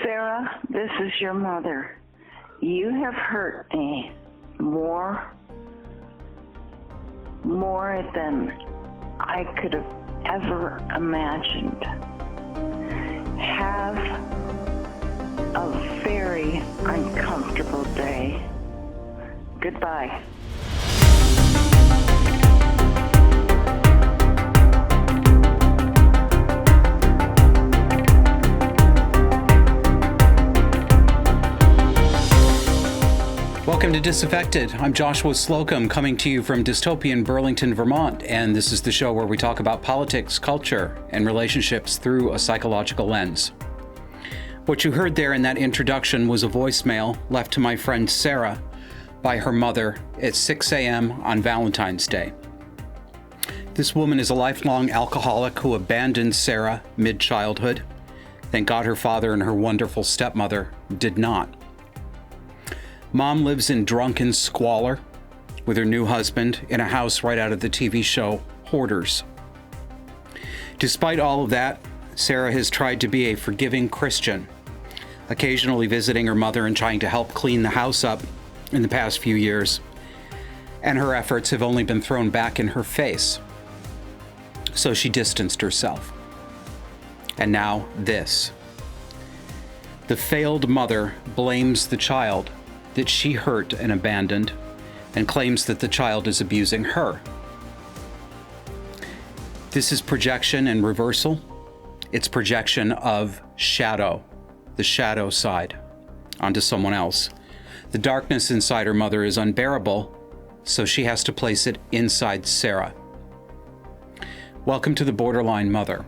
Sarah, this is your mother. You have hurt me more than I could have ever imagined. Have a very uncomfortable day. Goodbye. Welcome to Disaffected. I'm Joshua Slocum, coming to you from dystopian Burlington, Vermont, and this is the show where we talk about politics, culture, and relationships through a psychological lens. What you heard there in that introduction was a voicemail left to my friend Sarah by her mother at 6 a.m. on Valentine's Day. This woman is a lifelong alcoholic who abandoned Sarah mid-childhood. Thank God her father and her wonderful stepmother did not. Mom lives in drunken squalor with her new husband in a house right out of the TV show Hoarders. Despite all of that, Sarah has tried to be a forgiving Christian, occasionally visiting her mother and trying to help clean the house up in the past few years, and her efforts have only been thrown back in her face. So she distanced herself. And now this. The failed mother blames the child that she hurt and abandoned, and claims that the child is abusing her. This is projection and reversal. It's projection of shadow, the shadow side, onto someone else. The darkness inside her mother is unbearable, so she has to place it inside Sarah. Welcome to the borderline mother.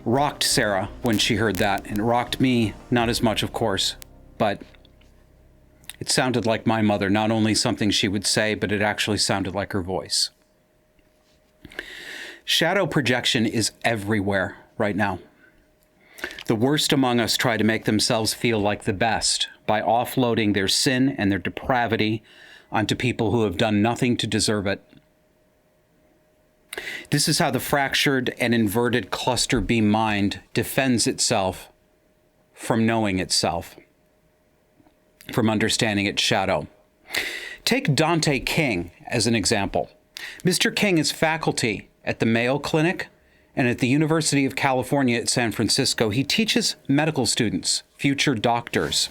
Rocked Sarah when she heard that, and it rocked me, not as much, of course, but it sounded like my mother, not only something she would say, but it actually sounded like her voice. Shadow projection is everywhere right now. The worst among us try to make themselves feel like the best by offloading their sin and their depravity onto people who have done nothing to deserve it. This is how the fractured and inverted cluster B mind defends itself from knowing itself, from understanding its shadow. Take Dante King as an example. Mr. King is faculty at the Mayo Clinic and at the University of California at San Francisco. He teaches medical students, future doctors.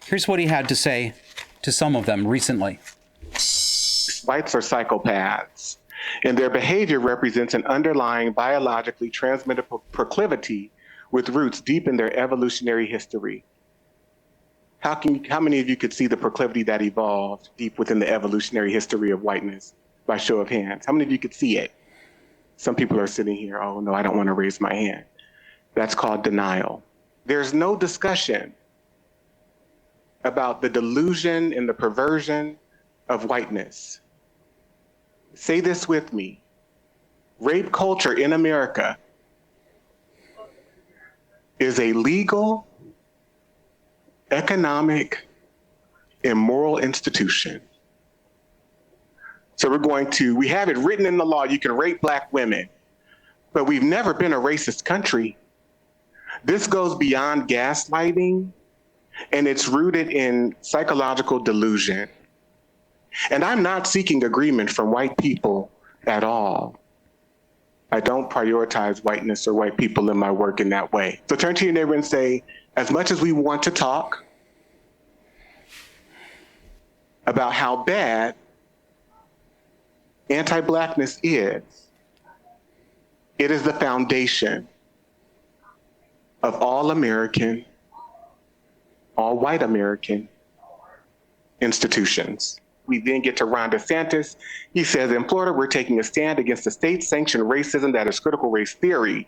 Here's what he had to say to some of them recently. Whites are psychopaths, and their behavior represents an underlying biologically transmitted proclivity with roots deep in their evolutionary history. How many of you could see the proclivity that evolved deep within the evolutionary history of whiteness by show of hands? How many of you could see it? Some people are sitting here, oh no, I don't want to raise my hand. That's called denial. There's no discussion about the delusion and the perversion of whiteness. Say this with me. Rape culture in America is a legal, economic, and moral institution. So we have it written in the law, you can rape Black women, but we've never been a racist country. This goes beyond gaslighting, and it's rooted in psychological delusion. And I'm not seeking agreement from white people at all. I don't prioritize whiteness or white people in my work in that way. So turn to your neighbor and say, as much as we want to talk about how bad anti-Blackness is, it is the foundation of all American, all white American institutions. We then get to Ron DeSantis. He says, in Florida, we're taking a stand against the state-sanctioned racism that is critical race theory.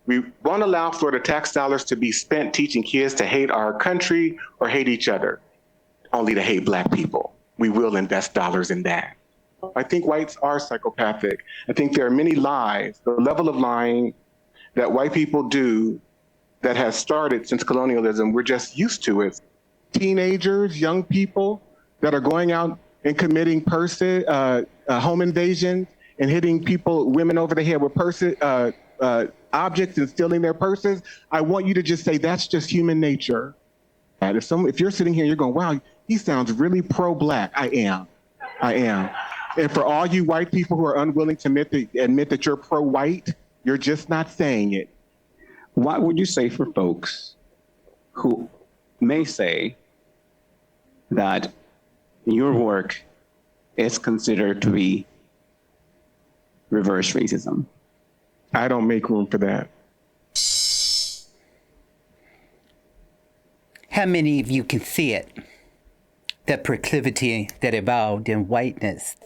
We won't allow Florida tax dollars to be spent teaching kids to hate our country or hate each other, only to hate Black people. We will invest dollars in that. I think whites are psychopathic. I think there are many lies, the level of lying that white people do that has started since colonialism, we're just used to it. Teenagers, young people that are going out and committing home invasions and hitting women over the head with objects and stealing their purses, I want you to just say, that's just human nature. And if you're sitting here, you're going, wow, he sounds really pro-Black. I am. And for all you white people who are unwilling to admit that you're pro-white, you're just not saying it. What would you say for folks who may say that your work is considered to be reverse racism? I don't make room for that. How many of you can see it? That proclivity that evolved in whiteness.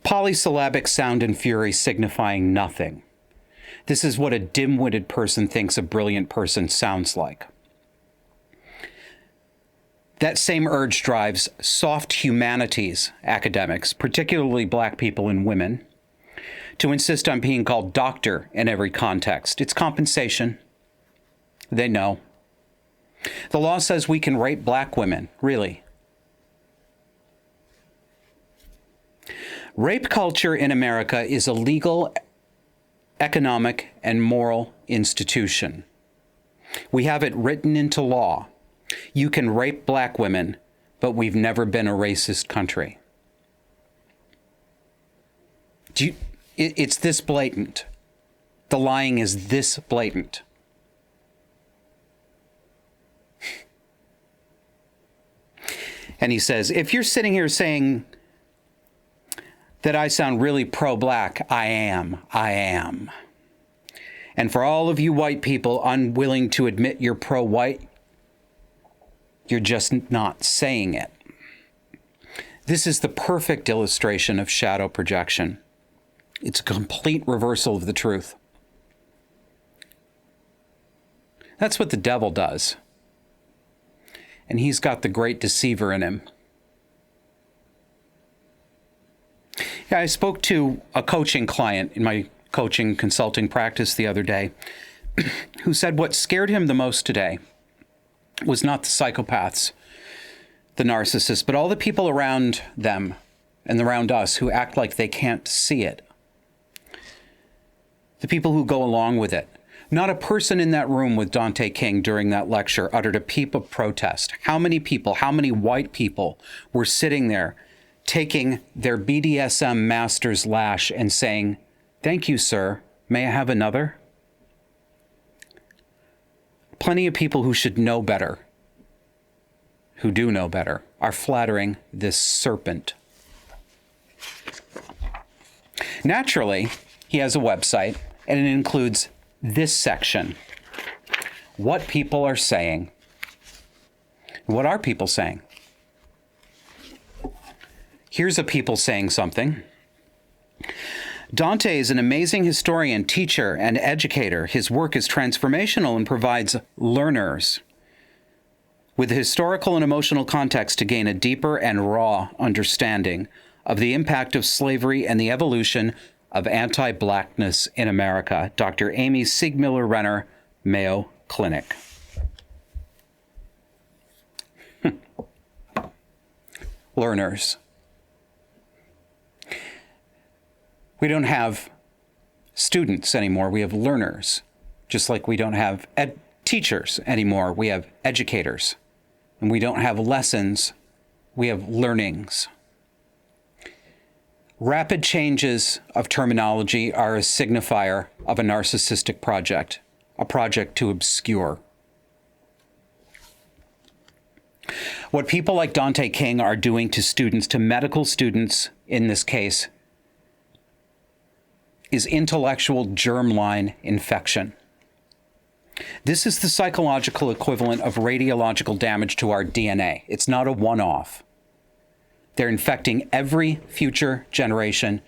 Polysyllabic sound and fury signifying nothing. This is what a dim-witted person thinks a brilliant person sounds like. That same urge drives soft humanities academics, particularly Black people and women, to insist on being called doctor in every context. It's compensation. They know. The law says we can rape Black women, really. Rape culture in America is a legal, economic, and moral institution. We have it written into law. You can rape Black women, but we've never been a racist country. It's this blatant. The lying is this blatant. And he says, if you're sitting here saying that I sound really pro-Black, I am. And for all of you white people unwilling to admit you're pro-white, you're just not saying it. This is the perfect illustration of shadow projection. It's a complete reversal of the truth. That's what the devil does. And he's got the great deceiver in him. Yeah, I spoke to a coaching client in my coaching consulting practice the other day who said what scared him the most today was not the psychopaths, the narcissists, but all the people around them and around us who act like they can't see it. The people who go along with it. Not a person in that room with Dante King during that lecture uttered a peep of protest. How many people, how many white people were sitting there taking their BDSM master's lash and saying, "Thank you, sir. May I have another?" Plenty of people who should know better, who do know better, are flattering this serpent. Naturally, he has a website, and it includes this section. What people are saying. What are people saying? Here's a people saying something. Dante is an amazing historian, teacher, and educator. His work is transformational and provides learners with historical and emotional context to gain a deeper and raw understanding of the impact of slavery and the evolution of anti-Blackness in America. Dr. Amy Siegmiller-Renner, Mayo Clinic. Learners. We don't have students anymore. We have learners. Just like we don't have teachers anymore. We have educators. And we don't have lessons. We have learnings. Rapid changes of terminology are a signifier of a narcissistic project, a project to obscure. What people like Dante King are doing to students, to medical students in this case, is intellectual germline infection. This is the psychological equivalent of radiological damage to our DNA. It's not a one-off. They're infecting every future generation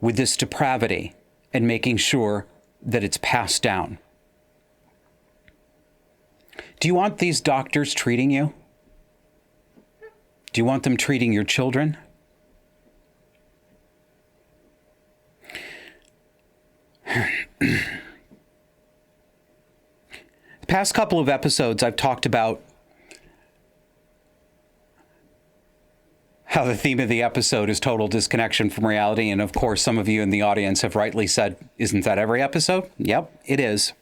with this depravity and making sure that it's passed down. Do you want these doctors treating you? Do you want them treating your children? The past couple of episodes, I've talked about how the theme of the episode is total disconnection from reality. And of course, some of you in the audience have rightly said, isn't that every episode? Yep, it is.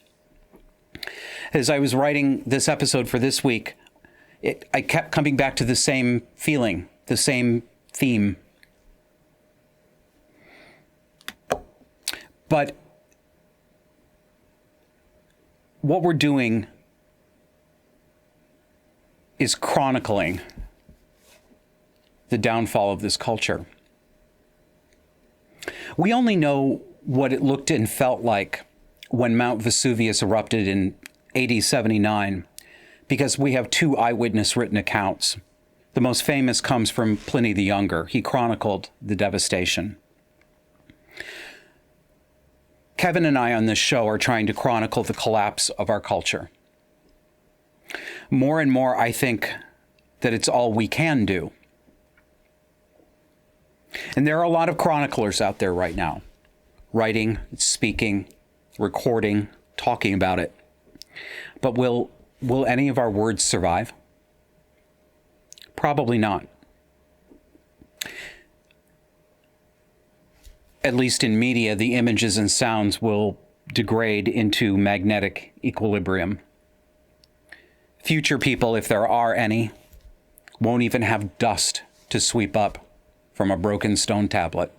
As I was writing this episode for this week, I kept coming back to the same feeling, the same theme. But what we're doing is chronicling the downfall of this culture. We only know what it looked and felt like when Mount Vesuvius erupted in AD 79 because we have two eyewitness written accounts. The most famous comes from Pliny the Younger. He chronicled the devastation. Kevin and I on this show are trying to chronicle the collapse of our culture. More and more, I think that it's all we can do. And there are a lot of chroniclers out there right now, writing, speaking, recording, talking about it. But will any of our words survive? Probably not. At least in media, the images and sounds will degrade into magnetic equilibrium. Future people, if there are any, won't even have dust to sweep up from a broken stone tablet.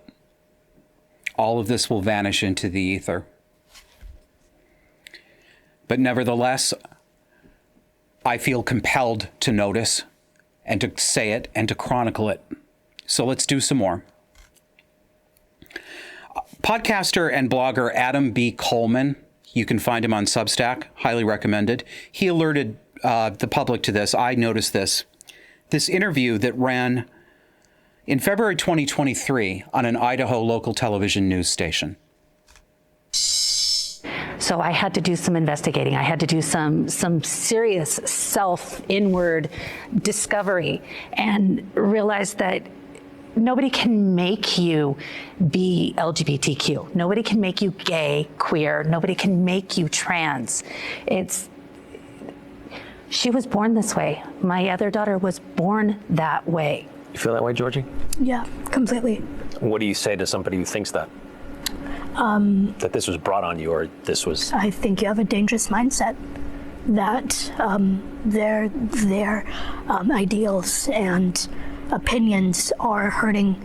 All of this will vanish into the ether. But nevertheless, I feel compelled to notice and to say it and to chronicle it. So let's do some more. Podcaster and blogger Adam B. Coleman, you can find him on Substack, highly recommended. He alerted the public to this. I noticed this interview that ran in February 2023 on an Idaho local television news station. So I had to do some investigating. I had to do some serious self-inward discovery and realize that nobody can make you be LGBTQ. Nobody can make you gay, queer. Nobody can make you trans. She was born this way. My other daughter was born that way. You feel that way, Georgie? Yeah, completely. What do you say to somebody who thinks that? That this was brought on you, or this was... I think you have a dangerous mindset that their ideals and opinions are hurting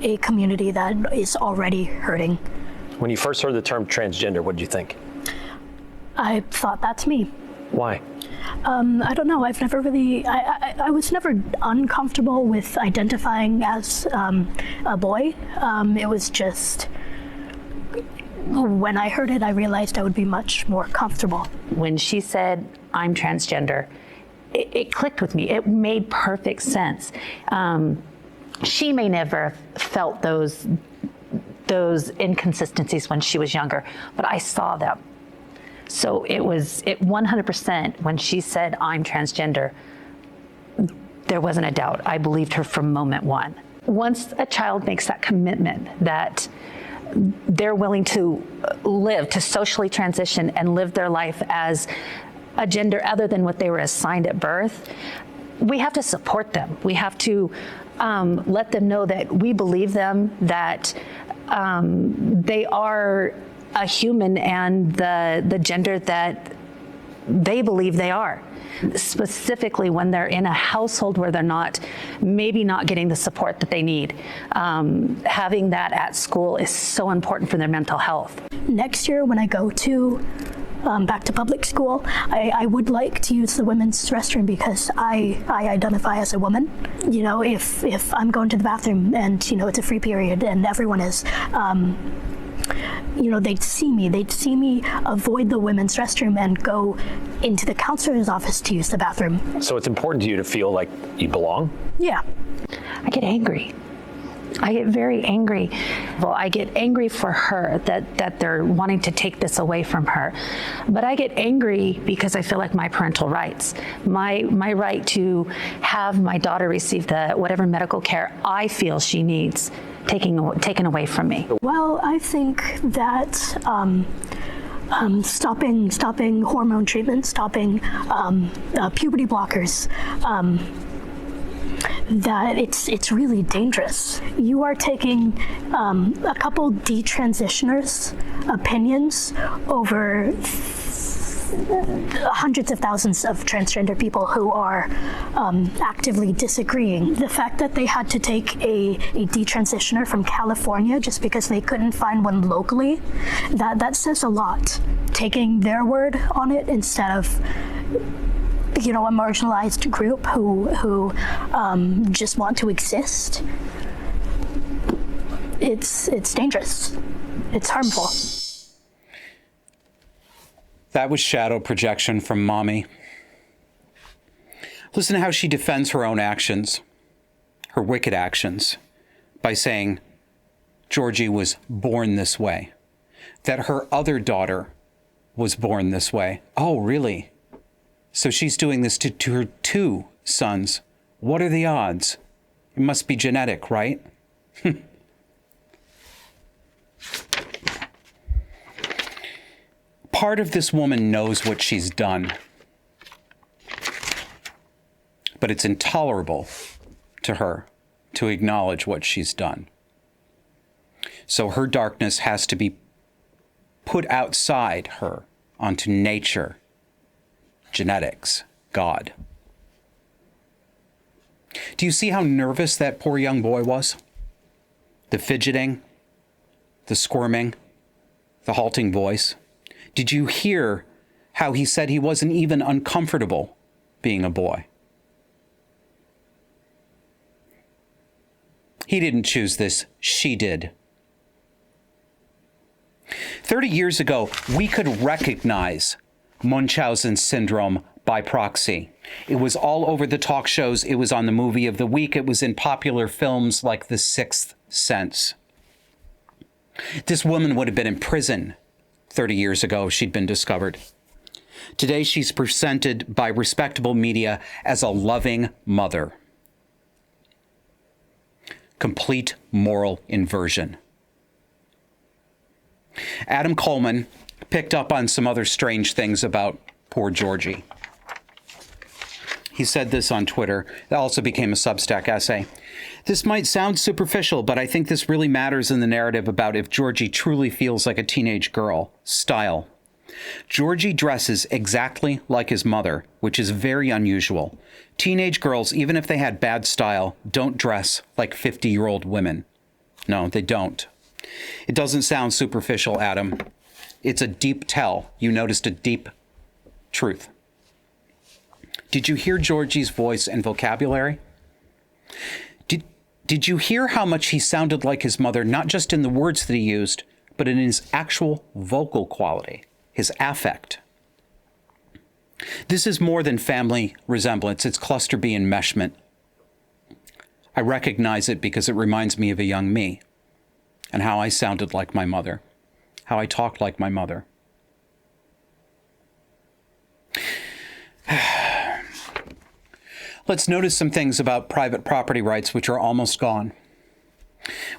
a community that is already hurting. When you first heard the term transgender, what did you think? I thought that's me. Why? I don't know. I've never really, I was never uncomfortable with identifying as a boy. It was just, when I heard it, I realized I would be much more comfortable. When she said, I'm transgender, it clicked with me. It made perfect sense. She may never have felt those inconsistencies when she was younger, but I saw them. So it 100% when she said, I'm transgender, there wasn't a doubt. I believed her from moment one. Once a child makes that commitment that they're willing to live, to socially transition and live their life as a gender other than what they were assigned at birth, we have to support them. We have to let them know that we believe them, that they are a human and the gender that they believe they are. Specifically when they're in a household where they're maybe not getting the support that they need. Having that at school is so important for their mental health. Next year when I go to back to public school, I would like to use the women's restroom because I identify as a woman. You know, if I'm going to the bathroom and, you know, it's a free period and everyone is, you know, they'd see me avoid the women's restroom and go into the counselor's office to use the bathroom. So it's important to you to feel like you belong? Yeah. I get angry. I get very angry. Well, I get angry for her that they're wanting to take this away from her. But I get angry because I feel like my parental rights, my right to have my daughter receive whatever medical care I feel she needs, taken away from me. Well, I think that stopping hormone treatment, stopping puberty blockers, that it's really dangerous. You are taking a couple detransitioners' opinions over hundreds of thousands of transgender people who are actively disagreeing. The fact that they had to take a detransitioner from California just because they couldn't find one locally, that says a lot. Taking their word on it instead of a marginalized group who just want to exist. It's dangerous. It's harmful. That was shadow projection from Mommy. Listen to how she defends her own actions, her wicked actions, by saying Georgie was born this way, that her other daughter was born this way. Oh, really? So she's doing this to her two sons. What are the odds? It must be genetic, right? Part of this woman knows what she's done, but it's intolerable to her to acknowledge what she's done. So her darkness has to be put outside her onto nature, genetics, God. Do you see how nervous that poor young boy was? The fidgeting, the squirming, the halting voice. Did you hear how he said he wasn't even uncomfortable being a boy? He didn't choose this, she did. 30 years ago, we could recognize Munchausen syndrome by proxy. It was all over the talk shows. It was on the movie of the week. It was in popular films like The Sixth Sense. This woman would have been in prison 30 years ago if she'd been discovered. Today, she's presented by respectable media as a loving mother. Complete moral inversion. Adam Coleman picked up on some other strange things about poor Georgie. He said this on Twitter. That also became a Substack essay. This might sound superficial, but I think this really matters in the narrative about if Georgie truly feels like a teenage girl. Style. Georgie dresses exactly like his mother, which is very unusual. Teenage girls, even if they had bad style, don't dress like 50-year-old women. No, they don't. It doesn't sound superficial, Adam. It's a deep tell. You noticed a deep truth. Did you hear Georgie's voice and vocabulary? Did you hear how much he sounded like his mother, not just in the words that he used, but in his actual vocal quality, his affect? This is more than family resemblance. It's cluster B enmeshment. I recognize it because it reminds me of a young me and how I sounded like my mother, how I talked like my mother. Let's notice some things about private property rights, which are almost gone.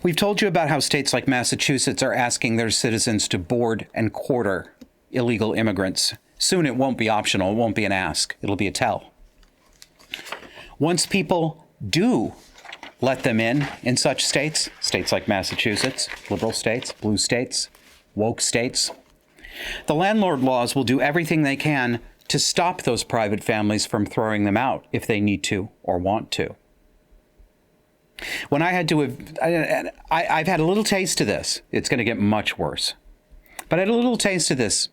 We've told you about how states like Massachusetts are asking their citizens to board and quarter illegal immigrants. Soon it won't be optional. It won't be an ask. It'll be a tell. Once people do let them in such states, states like Massachusetts, liberal states, blue states, woke states, the landlord laws will do everything they can to stop those private families from throwing them out if they need to or want to. When I had to, I've had a little taste of this. It's going to get much worse. But I had a little taste of this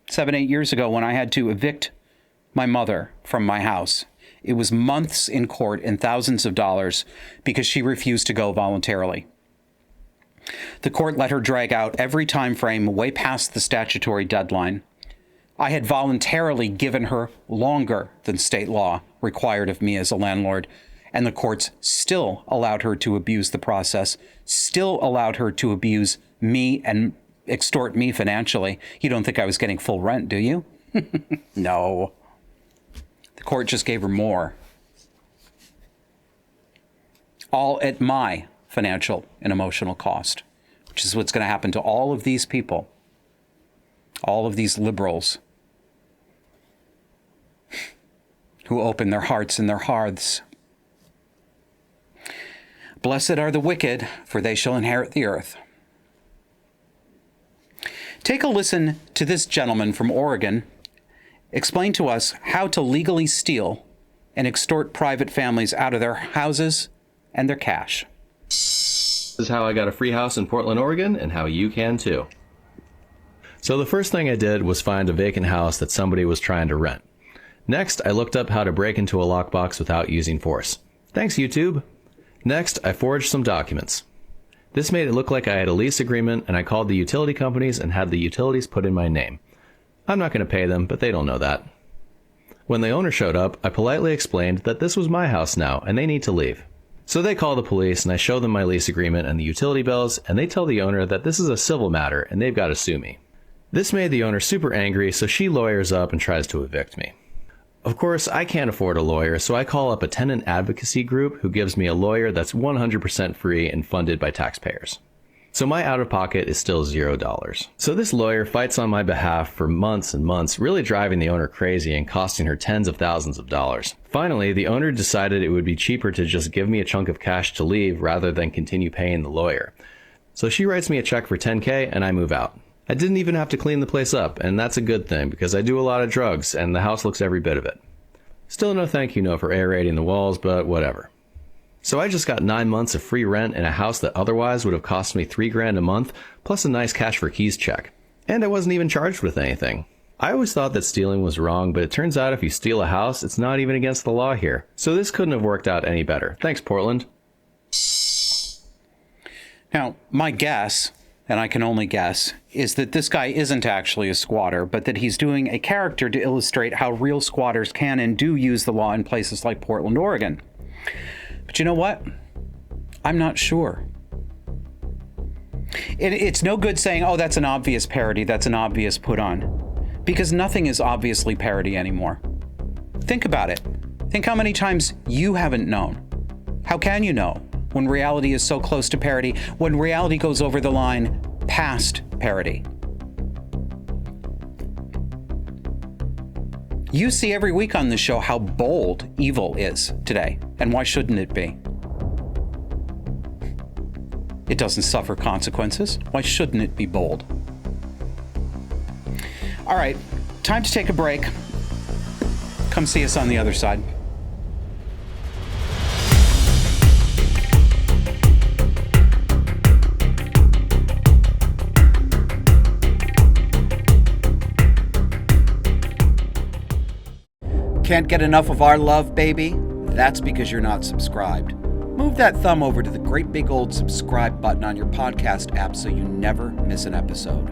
7-8 years ago when I had to evict my mother from my house. It was months in court and thousands of dollars because she refused to go voluntarily. The court let her drag out every time frame way past the statutory deadline. I had voluntarily given her longer than state law required of me as a landlord, and the courts still allowed her to abuse the process, still allowed her to abuse me and extort me financially. You don't think I was getting full rent, do you? No. The court just gave her more. All at my financial and emotional cost, which is what's going to happen to all of these people, all of these liberals who open their hearts and their hearths Blessed are the wicked, for they shall inherit the earth. Take a listen to this gentleman from Oregon explain to us how to legally steal and extort private families out of their houses and their cash. This is how I got a free house in Portland, Oregon, and how you can too. So the first thing I did was find a vacant house that somebody was trying to rent. Next, I looked up how to break into a lockbox without using force. Thanks, YouTube. Next, I forged some documents. This made it look like I had a lease agreement, and I called the utility companies and had the utilities put in my name. I'm not going to pay them, but they don't know that. When the owner showed up, I politely explained that this was my house now, and they need to leave. So they call the police, and I show them my lease agreement and the utility bills, and they tell the owner that this is a civil matter, and they've got to sue me. This made the owner super angry, so she lawyers up and tries to evict me. Of course, I can't afford a lawyer, so I call up a tenant advocacy group who gives me a lawyer that's 100% free and funded by taxpayers. So my out-of-pocket is still $0. So this lawyer fights on my behalf for months and months, really driving the owner crazy and costing her tens of thousands of dollars. Finally, the owner decided it would be cheaper to just give me a chunk of cash to leave rather than continue paying the lawyer. So she writes me a check for $10K and I move out. I didn't even have to clean the place up, and that's a good thing because I do a lot of drugs and the house looks every bit of it. Still no thank you note for aerating the walls, but whatever. So I just got 9 months of free rent in a house that otherwise would have cost me $3,000 a month, plus a nice cash for keys check. And I wasn't even charged with anything. I always thought that stealing was wrong, but it turns out if you steal a house, it's not even against the law here. So this couldn't have worked out any better. Thanks, Portland. Now, my guess, and I can only guess, is that this guy isn't actually a squatter, but that he's doing a character to illustrate how real squatters can and do use the law in places like Portland, Oregon. But you know what? I'm not sure. It's no good saying, oh, that's an obvious parody, that's an obvious put on, because nothing is obviously parody anymore. Think about it. Think how many times you haven't known. How can you know when reality is so close to parody, when reality goes over the line past parody? You see every week on this show how bold evil is today, and why shouldn't it be? It doesn't suffer consequences. Why shouldn't it be bold? All right, time to take a break. Come see us on the other side. Can't get enough of our love, baby? That's because you're not subscribed. Move that thumb over to the great big old subscribe button on your podcast app so you never miss an episode.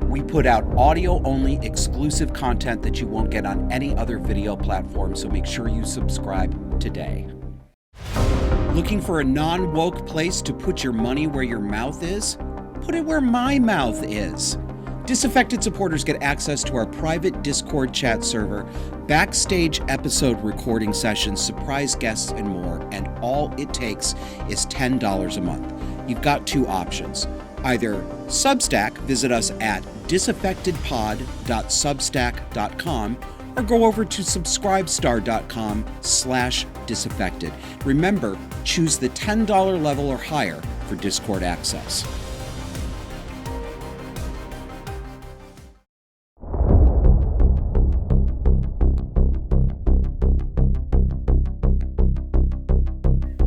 We put out audio-only exclusive content that you won't get on any other video platform, so make sure you subscribe today. Looking for a non-woke place to put your money where your mouth is? Put it where my mouth is. Disaffected supporters get access to our private Discord chat server, backstage episode recording sessions, surprise guests, and more, and all it takes is $10 a month. You've got two options. Either Substack, visit us at disaffectedpod.substack.com, or go over to subscribestar.com/disaffected. Remember, choose the $10 level or higher for Discord access.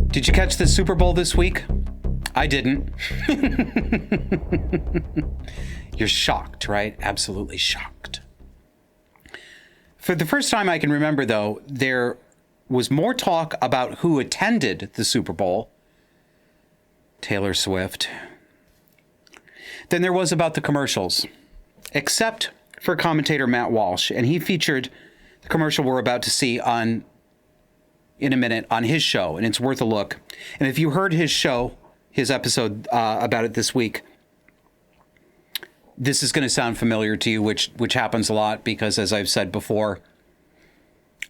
Did you catch the Super Bowl this week? I didn't. You're shocked, right? Absolutely shocked. For the first time I can remember, though, there was more talk about who attended the Super Bowl, Taylor Swift, than there was about the commercials, except for commentator Matt Walsh. And he featured the commercial we're about to see in a minute on his show, and it's worth a look. And if you heard his show, his episode about it this week, this is going to sound familiar to you, which happens a lot because, as I've said before,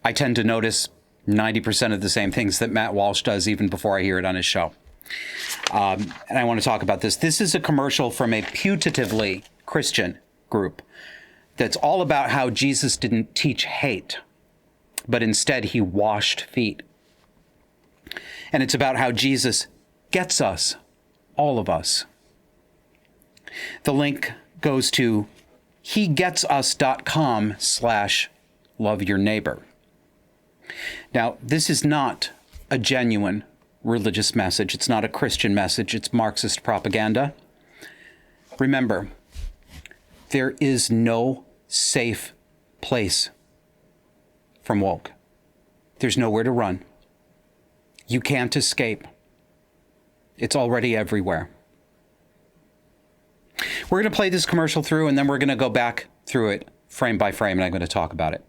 I tend to notice 90% of the same things that Matt Walsh does even before I hear it on his show. And I want to talk about this. This is a commercial from a putatively Christian group that's all about how Jesus didn't teach hate, but instead he washed feet. And it's about how Jesus gets us, all of us. The link goes to hegetsus.com/loveyourneighbor. Now, this is not a genuine religious message. It's not a Christian message. It's Marxist propaganda. Remember, there is no safe place from woke. There's nowhere to run. You can't escape. It's already everywhere. We're going to play this commercial through, and then we're going to go back through it frame by frame, and I'm going to talk about it.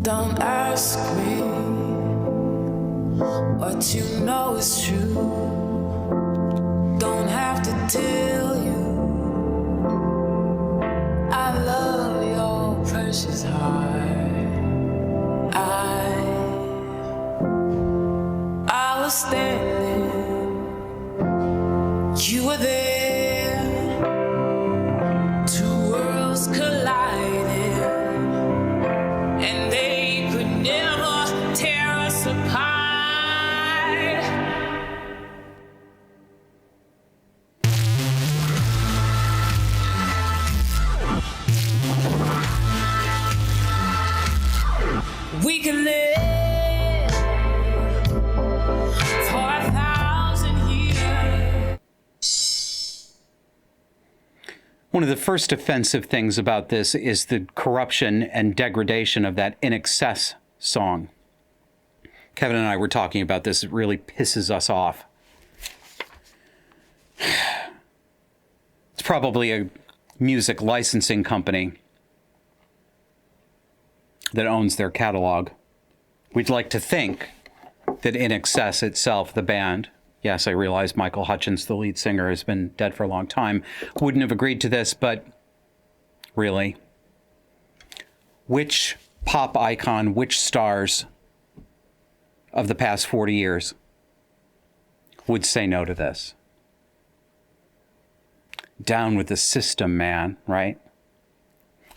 Don't ask me what you know is true. Don't have to tell you I love your precious heart. I was standing, you were there, two worlds collided, and they could never tear us apart. We can live for 1,000 years. One of the first offensive things about this is the corruption and degradation of that In Excess song. Kevin and I were talking about this. It really pisses us off. It's probably a music licensing company that owns their catalog. We'd like to think that In Excess itself, the band, yes, I realize Michael Hutchence, the lead singer, has been dead for a long time, wouldn't have agreed to this, but really, which pop icon, which stars of the past 40 years would say no to this? Down with the system, man, right?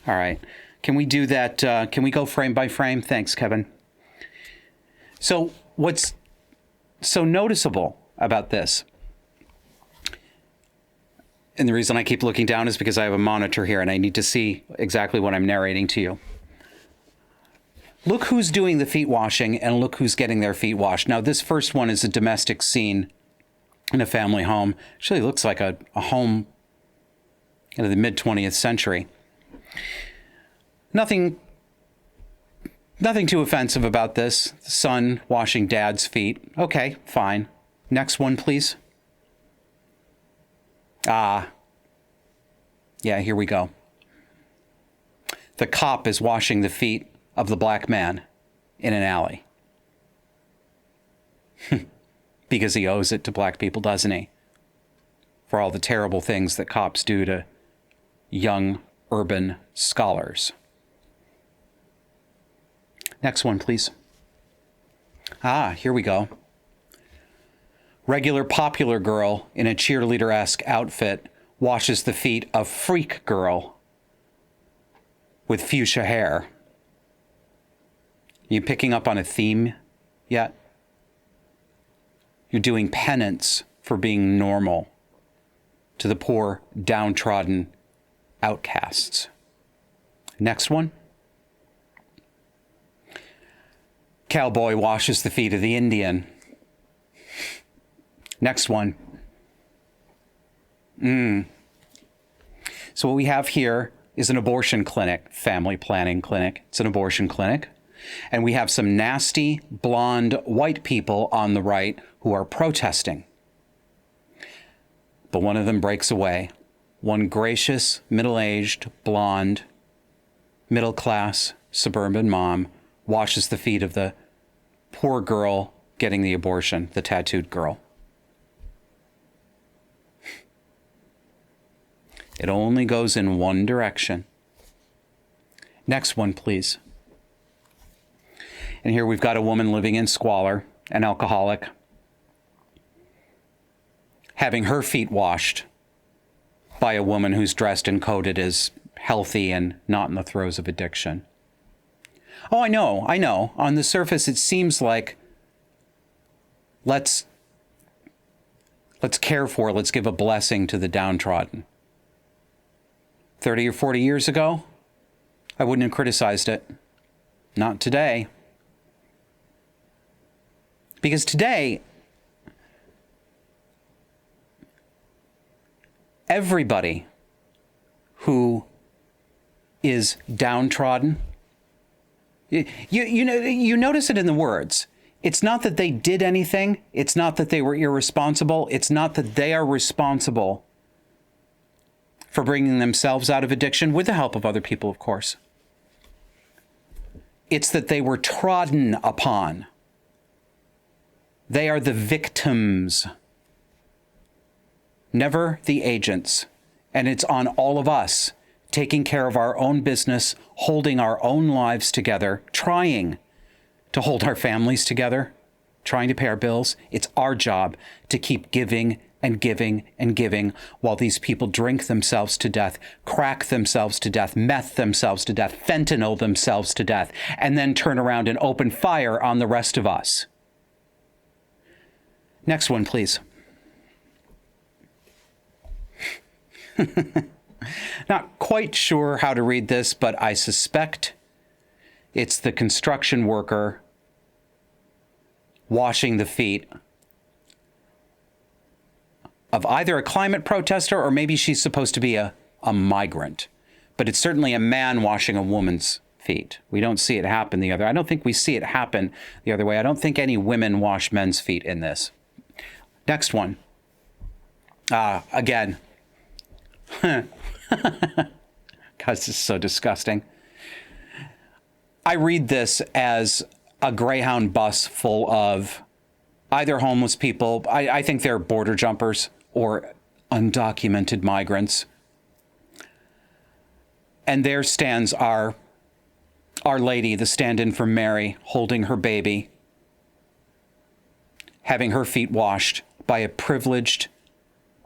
All right. Can we do that? Can we go frame by frame? Thanks, Kevin. So what's so noticeable about this, and the reason I keep looking down is because I have a monitor here and I need to see exactly what I'm narrating to you. Look who's doing the feet washing and look who's getting their feet washed. Now, this first one is a domestic scene in a family home. Actually looks like a home in the mid-20th century. Nothing too offensive about this. The son washing dad's feet. Okay, fine. Next one, please. Yeah, here we go. The cop is washing the feet of the black man in an alley. Because he owes it to black people, doesn't he? For all the terrible things that cops do to young urban scholars. Next one, please. Here we go. Regular popular girl in a cheerleader-esque outfit washes the feet of freak girl with fuchsia hair. You picking up on a theme yet? You're doing penance for being normal to the poor, downtrodden outcasts. Next one. Cowboy washes the feet of the Indian. Next one. So what we have here is an abortion clinic, family planning clinic. It's an abortion clinic. And we have some nasty, blonde, white people on the right who are protesting. But one of them breaks away. One gracious, middle-aged, blonde, middle-class, suburban mom washes the feet of the poor girl getting the abortion, the tattooed girl. It only goes in one direction. Next one, please. And here we've got a woman living in squalor, an alcoholic, having her feet washed by a woman who's dressed and coated as healthy and not in the throes of addiction. Oh, I know. On the surface, it seems like let's care for, let's give a blessing to the downtrodden. 30 or 40 years ago, I wouldn't have criticized it. Not today. Because today, everybody who is downtrodden, you notice it in the words. It's not that they did anything. It's not that they were irresponsible. It's not that they are responsible for bringing themselves out of addiction, with the help of other people, of course. It's that they were trodden upon. They are the victims, never the agents. And it's on all of us, taking care of our own business, holding our own lives together, trying to hold our families together, trying to pay our bills. It's our job to keep giving and giving and giving while these people drink themselves to death, crack themselves to death, meth themselves to death, fentanyl themselves to death, and then turn around and open fire on the rest of us. Next one, please. Not quite sure how to read this, but I suspect it's the construction worker washing the feet of either a climate protester, or maybe she's supposed to be a migrant. But it's certainly a man washing a woman's feet. We don't see it happen the other. I don't think we see it happen the other way. I don't think any women wash men's feet in this. Next one. Again. God, this is so disgusting. I read this as a Greyhound bus full of either homeless people, I think they're border jumpers, or undocumented migrants. And there stands our lady, the stand-in for Mary, holding her baby, having her feet washed by a privileged,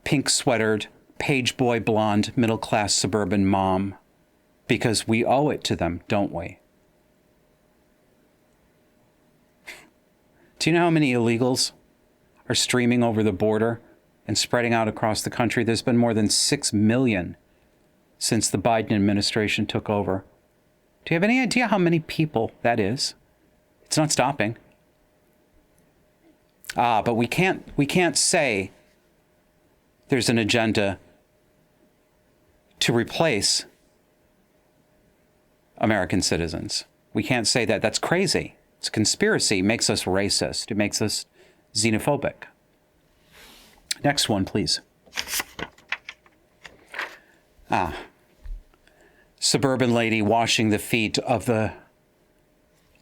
pink-sweatered, page boy blonde, middle-class suburban mom, because we owe it to them, don't we? Do you know how many illegals are streaming over the border and spreading out across the country? There's been more than 6 million since the Biden administration took over. Do you have any idea how many people that is? It's not stopping. But we can't say there's an agenda to replace American citizens. We can't say that. That's crazy. It's a conspiracy. It makes us racist. It makes us xenophobic. Next one, please. Suburban lady washing the feet of the,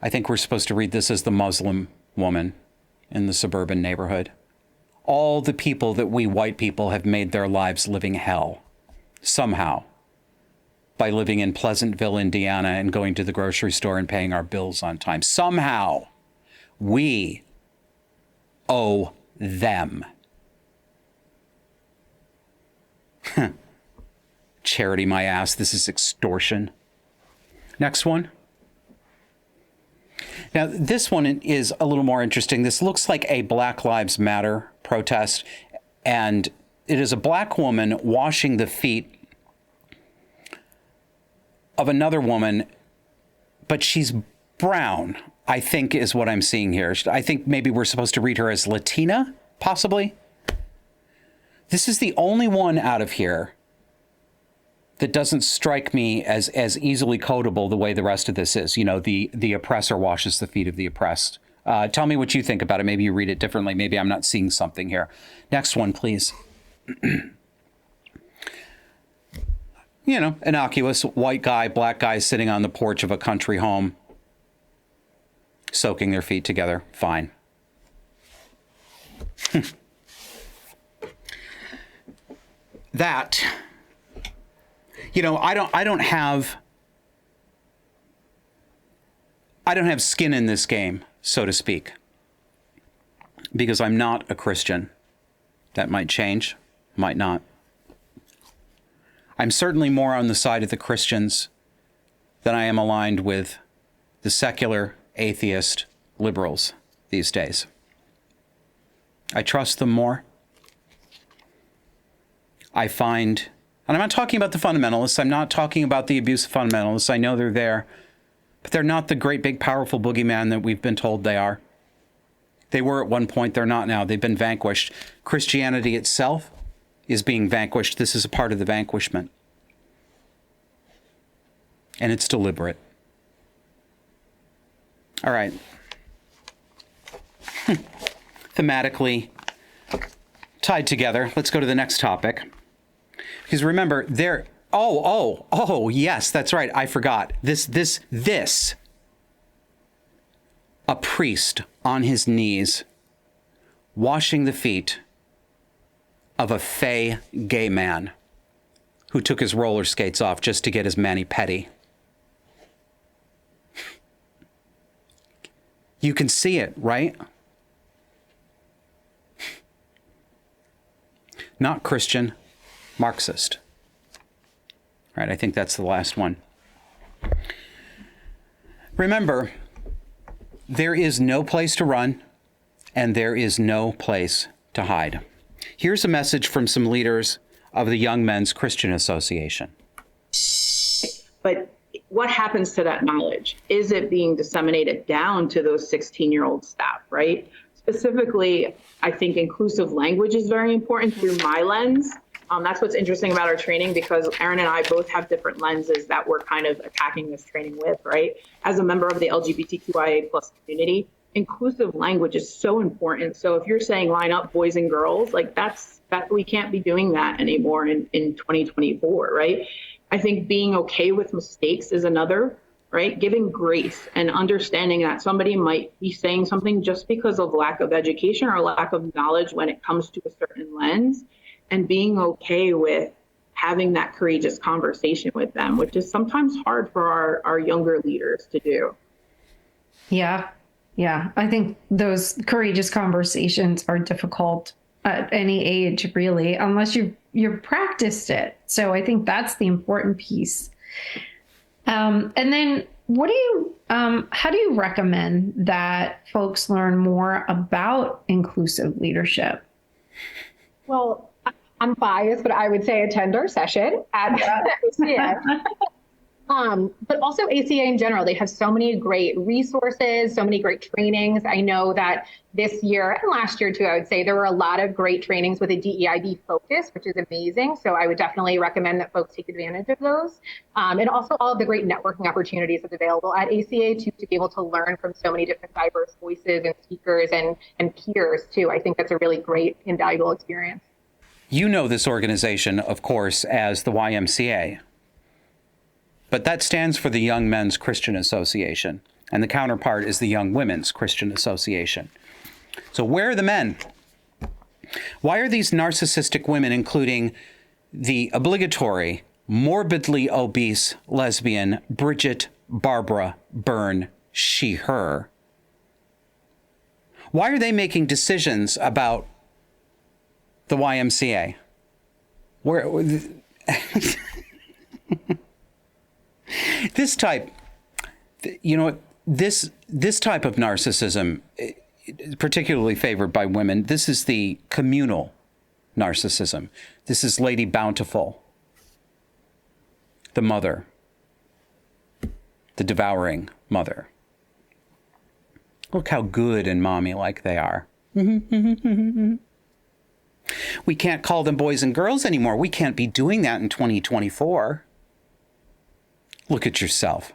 I think we're supposed to read this as the Muslim woman in the suburban neighborhood. All the people that we white people have made their lives living hell, somehow, by living in Pleasantville, Indiana, and going to the grocery store and paying our bills on time. Somehow, we owe them. Charity my ass. This is extortion. Next one. Now, this one is a little more interesting. This looks like a Black Lives Matter protest, and it is a black woman washing the feet of another woman, but she's brown, I think is what I'm seeing here. I think maybe we're supposed to read her as Latina, possibly. This is the only one out of here that doesn't strike me as easily codable the way the rest of this is. You know, the oppressor washes the feet of the oppressed. Tell me what you think about it. Maybe you read it differently. Maybe I'm not seeing something here. Next one, please. You know, innocuous white guy, black guy sitting on the porch of a country home, soaking their feet together. Fine. That, you know, I don't have skin in this game, so to speak, because I'm not a Christian. That might change, might not. I'm certainly more on the side of the Christians than I am aligned with the secular, atheist liberals these days. I trust them more. I find, and I'm not talking about the fundamentalists, I'm not talking about the abusive fundamentalists, I know they're there, but they're not the great big powerful boogeyman that we've been told they are. They were at one point, they're not now. They've been vanquished. Christianity itself is being vanquished. This is a part of the vanquishment. And it's deliberate. All right. Thematically tied together, let's go to the next topic. Because remember, yes, that's right. I forgot. This. A priest on his knees washing the feet of a fey gay man who took his roller skates off just to get his mani-pedi. You can see it, right? Not Christian, Marxist. All right, I think that's the last one. Remember, there is no place to run, and there is no place to hide. Here's a message from some leaders of the Young Men's Christian Association. But what happens to that knowledge? Is it being disseminated down to those 16-year-old staff, right? Specifically, I think inclusive language is very important through my lens. That's what's interesting about our training, because Aaron and I both have different lenses that we're kind of attacking this training with, right? As a member of the LGBTQIA+ community, inclusive language is so important. So if you're saying line up boys and girls, like that we can't be doing that anymore in 2024, right? I think being okay with mistakes is another, right? Giving grace and understanding that somebody might be saying something just because of lack of education or lack of knowledge when it comes to a certain lens, and being okay with having that courageous conversation with them, which is sometimes hard for our younger leaders to do. Yeah. I think those courageous conversations are difficult at any age, really, unless you've practiced it. So I think that's the important piece. And then how do you recommend that folks learn more about inclusive leadership? Well, I'm biased, but I would say attend our session at ACA. But also ACA in general, they have so many great resources, so many great trainings. I know that this year and last year too, I would say there were a lot of great trainings with a DEIB focus, which is amazing. So I would definitely recommend that folks take advantage of those. And also all of the great networking opportunities that's available at ACA to be able to learn from so many different diverse voices and speakers and peers too. I think that's a really great, invaluable experience. You know this organization, of course, as the YMCA. But that stands for the Young Men's Christian Association, and the counterpart is the Young Women's Christian Association. So where are the men? Why are these narcissistic women, including the obligatory, morbidly obese lesbian Bridget Barbara Byrne, she, her? Why are they making decisions about the YMCA? This type, this type of narcissism, particularly favored by women, this is the communal narcissism. This is Lady Bountiful, the mother, the devouring mother. Look how good and mommy-like they are. We can't call them boys and girls anymore. We can't be doing that in 2024. Look at yourself.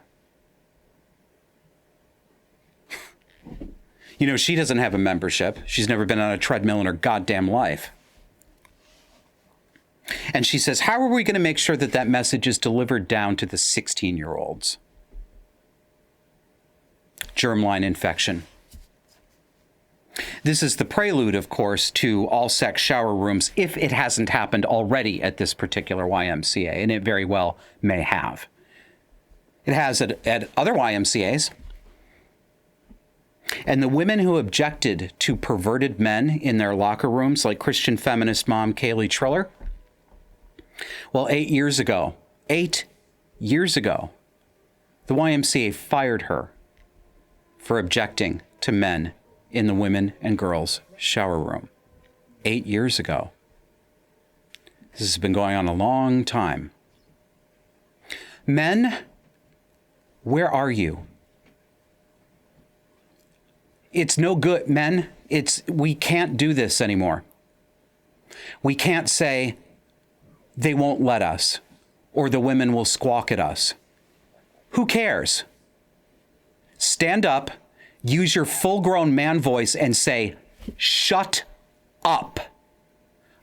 She doesn't have a membership. She's never been on a treadmill in her goddamn life. And she says, how are we going to make sure that that message is delivered down to the 16-year-olds? Germline infection. This is the prelude, of course, to all-sex shower rooms, if it hasn't happened already at this particular YMCA, and it very well may have. It has at other YMCAs. And the women who objected to perverted men in their locker rooms, like Christian feminist mom Kaylee Triller, Well, 8 years ago, the YMCA fired her for objecting to men in the women and girls shower room. 8 years ago. This has been going on a long time. Men, where are you? It's no good, men. We can't do this anymore. We can't say they won't let us or the women will squawk at us. Who cares? Stand up, use your full-grown man voice and say, shut up.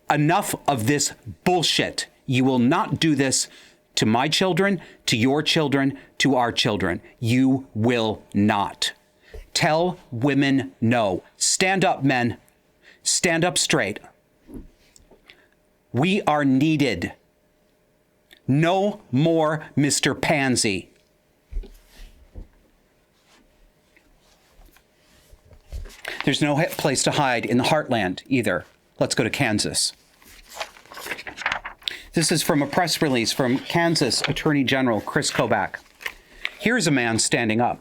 Enough of this bullshit. You will not do this to my children, to your children, to our children. You will not. Tell women no. Stand up, men. Stand up straight. We are needed. No more Mr. Pansy. There's no place to hide in the heartland either. Let's go to Kansas. This is from a press release from Kansas Attorney General Chris Kobach. Here's a man standing up.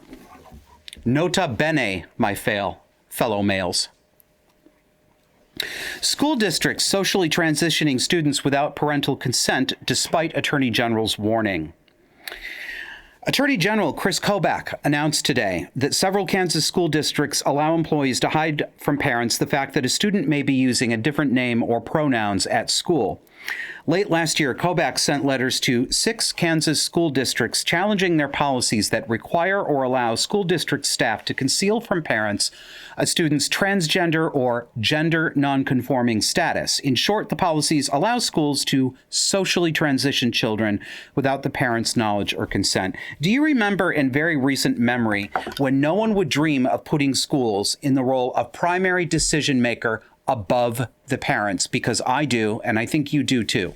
Nota bene, my fellow males. School districts socially transitioning students without parental consent despite Attorney General's warning. Attorney General Chris Kobach announced today that several Kansas school districts allow employees to hide from parents the fact that a student may be using a different name or pronouns at school. Late last year, Kobach sent letters to 6 Kansas school districts challenging their policies that require or allow school district staff to conceal from parents a student's transgender or gender nonconforming status. In short, the policies allow schools to socially transition children without the parents' knowledge or consent. Do you remember in very recent memory when no one would dream of putting schools in the role of primary decision maker above the parents? Because I do, and I think you do too.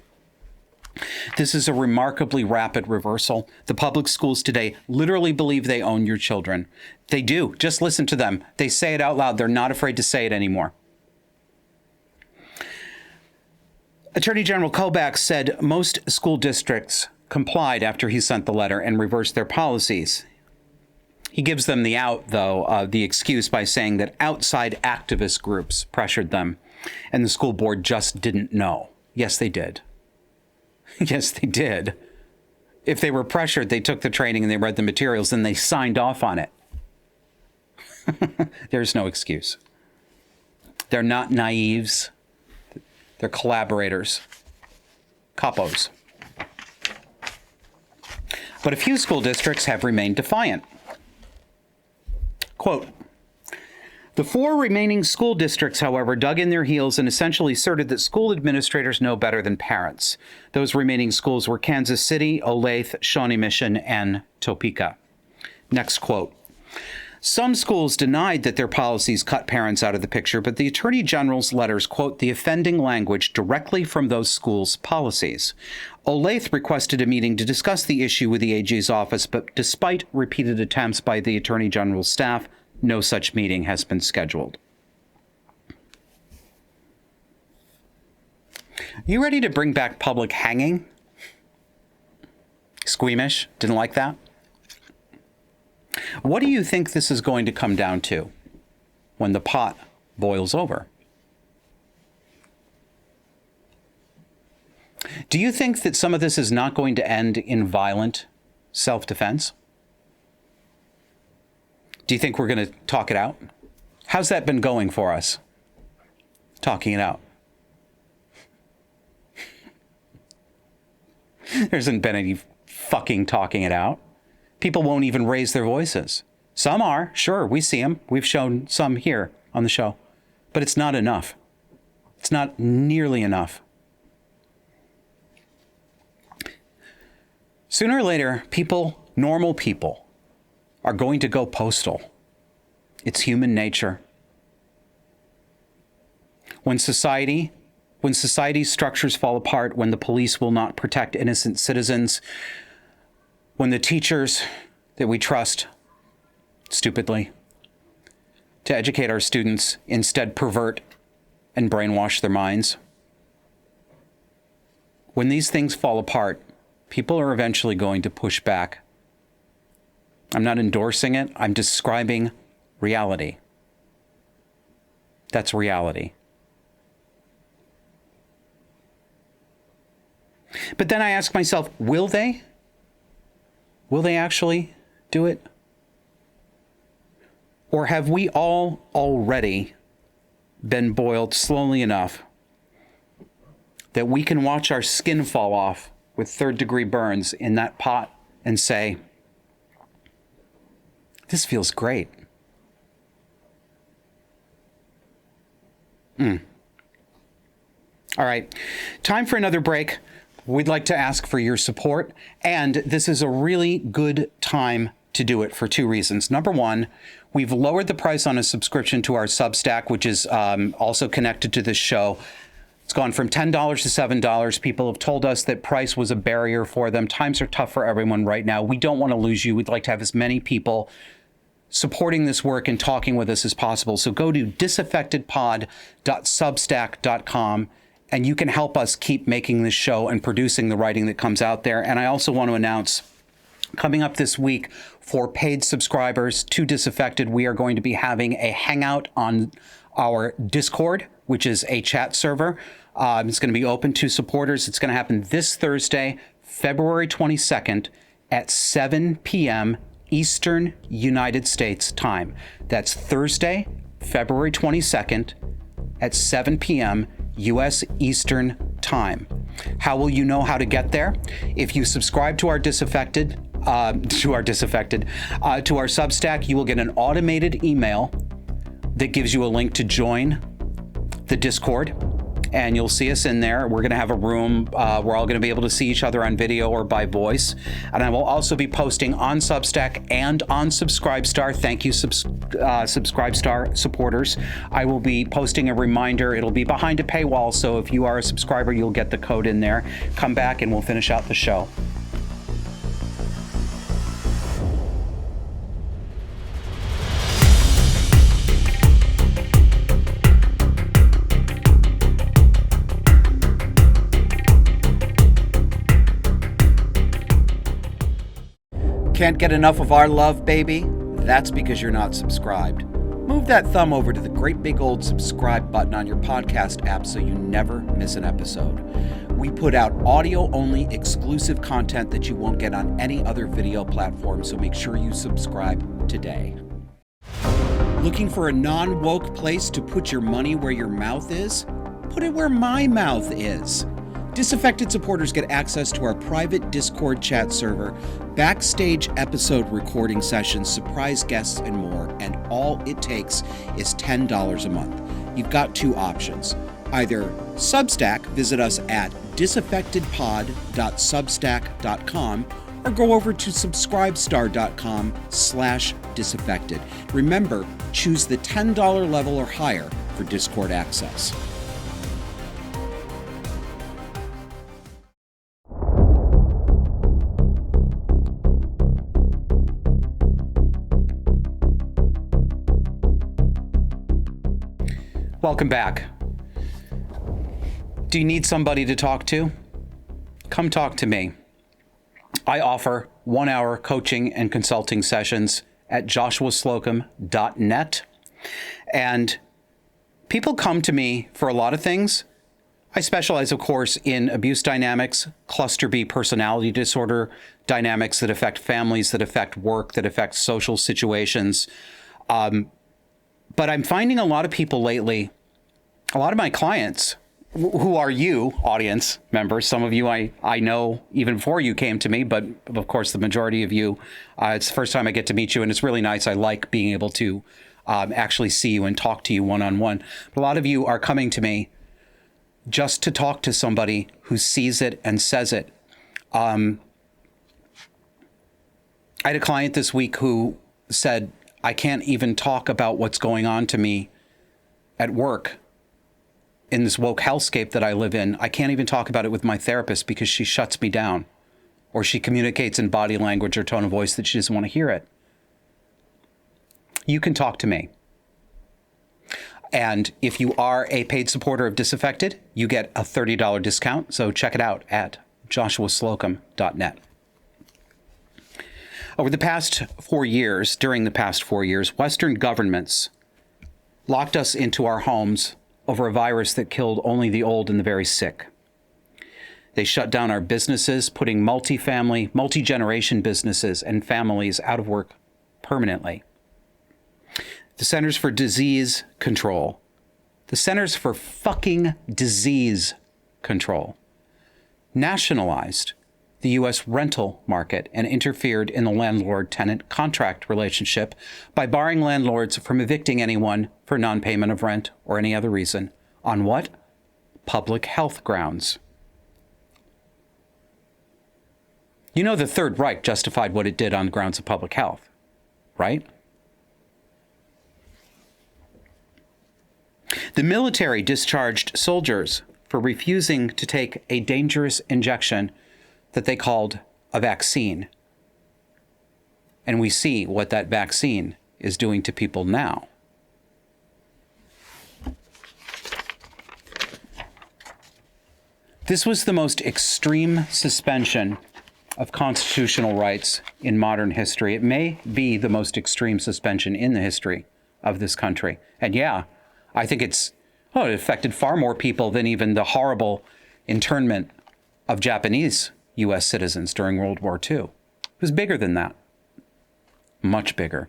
This is a remarkably rapid reversal. The public schools today literally believe they own your children. They do. Just listen to them. They say it out loud. They're not afraid to say it anymore. Attorney General Kobach said most school districts complied after he sent the letter and reversed their policies. He gives them the out, though, the excuse by saying that outside activist groups pressured them and the school board just didn't know. Yes, they did. Yes, they did. If they were pressured, they took the training and they read the materials and they signed off on it. There's no excuse. They're not naives. They're collaborators. Capos. But a few school districts have remained defiant. Quote, the 4 remaining school districts, however, dug in their heels and essentially asserted that school administrators know better than parents. Those remaining schools were Kansas City, Olathe, Shawnee Mission, and Topeka. Next quote. Some schools denied that their policies cut parents out of the picture, but the Attorney General's letters quote the offending language directly from those schools' policies. Olathe requested a meeting to discuss the issue with the AG's office, but despite repeated attempts by the Attorney General's staff, no such meeting has been scheduled. You ready to bring back public hanging? Squeamish? Didn't like that? What do you think this is going to come down to when the pot boils over? Do you think that some of this is not going to end in violent self-defense? Do you think we're going to talk it out? How's that been going for us? Talking it out. There hasn't been any fucking talking it out. People won't even raise their voices. Some are, sure, we see them. We've shown some here on the show. But it's not enough. It's not nearly enough. Sooner or later, people, normal people, are going to go postal. It's human nature. When society's structures fall apart, when the police will not protect innocent citizens, when the teachers that we trust, stupidly, to educate our students instead pervert and brainwash their minds, when these things fall apart, people are eventually going to push back. I'm not endorsing it. I'm describing reality. That's reality. But then I ask myself, will they? Will they actually do it? Or have we all already been boiled slowly enough that we can watch our skin fall off with third-degree burns in that pot and say, this feels great. All right, time for another break. We'd like to ask for your support, and this is a really good time to do it for two reasons. Number one, we've lowered the price on a subscription to our Substack, which is also connected to this show. It's gone from $10 to $7. People have told us that price was a barrier for them. Times are tough for everyone right now. We don't want to lose you. We'd like to have as many people supporting this work and talking with us as possible. So go to disaffectedpod.substack.com and you can help us keep making this show and producing the writing that comes out there. And I also want to announce, coming up this week for paid subscribers to Disaffected, we are going to be having a hangout on our Discord, which is a chat server. It's going to be open to supporters. It's going to happen this Thursday, February 22nd at 7 p.m. Eastern United States time. That's Thursday, February 22nd at 7 p.m. U.S. Eastern time. How will you know how to get there? If you subscribe to our Disaffected, to our Substack, you will get an automated email that gives you a link to join the Discord, and you'll see us in there. We're going to have a room. We're all going to be able to see each other on video or by voice. And I will also be posting on Substack and on Subscribestar. Thank you, Subscribestar supporters. I will be posting a reminder. It'll be behind a paywall, so if you are a subscriber, you'll get the code in there. Come back and we'll finish out the show. Can't get enough of our love, baby? That's because you're not subscribed. Move that thumb over to the great big old subscribe button on your podcast app so you never miss an episode. We put out audio-only exclusive content that you won't get on any other video platform, so make sure you subscribe today. Looking for a non-woke place to put your money where your mouth is? Put it where my mouth is. Disaffected supporters get access to our private Discord chat server, backstage episode recording sessions, surprise guests, and more, and all it takes is $10 a month. You've got two options. Either Substack, visit us at disaffectedpod.substack.com, or go over to subscribestar.com/disaffected. Remember, choose the $10 level or higher for Discord access. Welcome back. Do you need somebody to talk to? Come talk to me. I offer 1-hour coaching and consulting sessions at joshuaslocum.net. And people come to me for a lot of things. I specialize, of course, in abuse dynamics, cluster B personality disorder dynamics that affect families, that affect work, that affect social situations. But I'm finding a lot of people lately, a lot of my clients, who are you, audience members, some of you I know even before you came to me, but of course the majority of you, it's the first time I get to meet you, and it's really nice. I like being able to actually see you and talk to you one-on-one. A lot of you are coming to me just to talk to somebody who sees it and says it. I had a client this week who said, I can't even talk about what's going on to me at work in this woke hellscape that I live in. I can't even talk about it with my therapist because she shuts me down, or she communicates in body language or tone of voice that she doesn't want to hear it. You can talk to me. And if you are a paid supporter of Disaffected, you get a $30 discount. So check it out at joshuaslocum.net. During the past 4 years, Western governments locked us into our homes over a virus that killed only the old and the very sick. They shut down our businesses, putting multi-family, multi-generation businesses and families out of work permanently. The Centers for Disease Control, the Centers for fucking Disease Control, nationalized the U.S. rental market and interfered in the landlord-tenant contract relationship by barring landlords from evicting anyone for non-payment of rent or any other reason. On what? Public health grounds. You know the Third Reich justified what it did on grounds of public health, right? The military discharged soldiers for refusing to take a dangerous injection that they called a vaccine. And we see what that vaccine is doing to people now. This was the most extreme suspension of constitutional rights in modern history. It may be the most extreme suspension in the history of this country. And yeah, I think it affected far more people than even the horrible internment of Japanese U.S. citizens during World War II. It was bigger than that. Much bigger.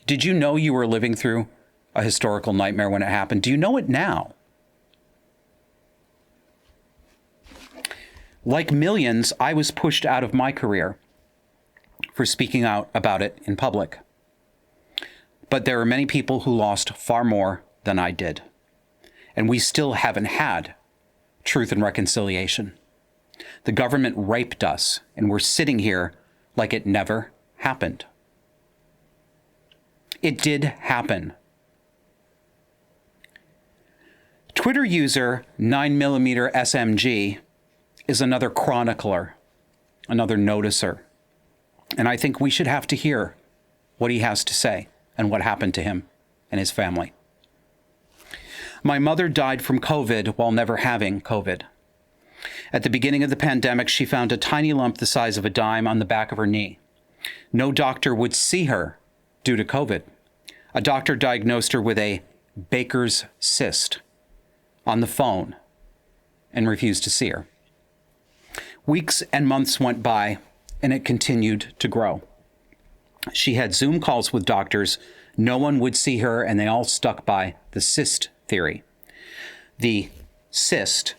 Did you know you were living through a historical nightmare when it happened? Do you know it now? Like millions, I was pushed out of my career for speaking out about it in public. But there are many people who lost far more than I did. And we still haven't had truth and reconciliation. The government raped us, and we're sitting here like it never happened. It did happen. Twitter user 9mm SMG is another chronicler, another noticer. And I think we should have to hear what he has to say and what happened to him and his family. My mother died from COVID while never having COVID. At the beginning of the pandemic, she found a tiny lump the size of a dime on the back of her knee. No doctor would see her due to COVID. A doctor diagnosed her with a Baker's cyst on the phone and refused to see her. Weeks and months went by, and it continued to grow. She had Zoom calls with doctors. No one would see her, and they all stuck by the cyst theory. The cyst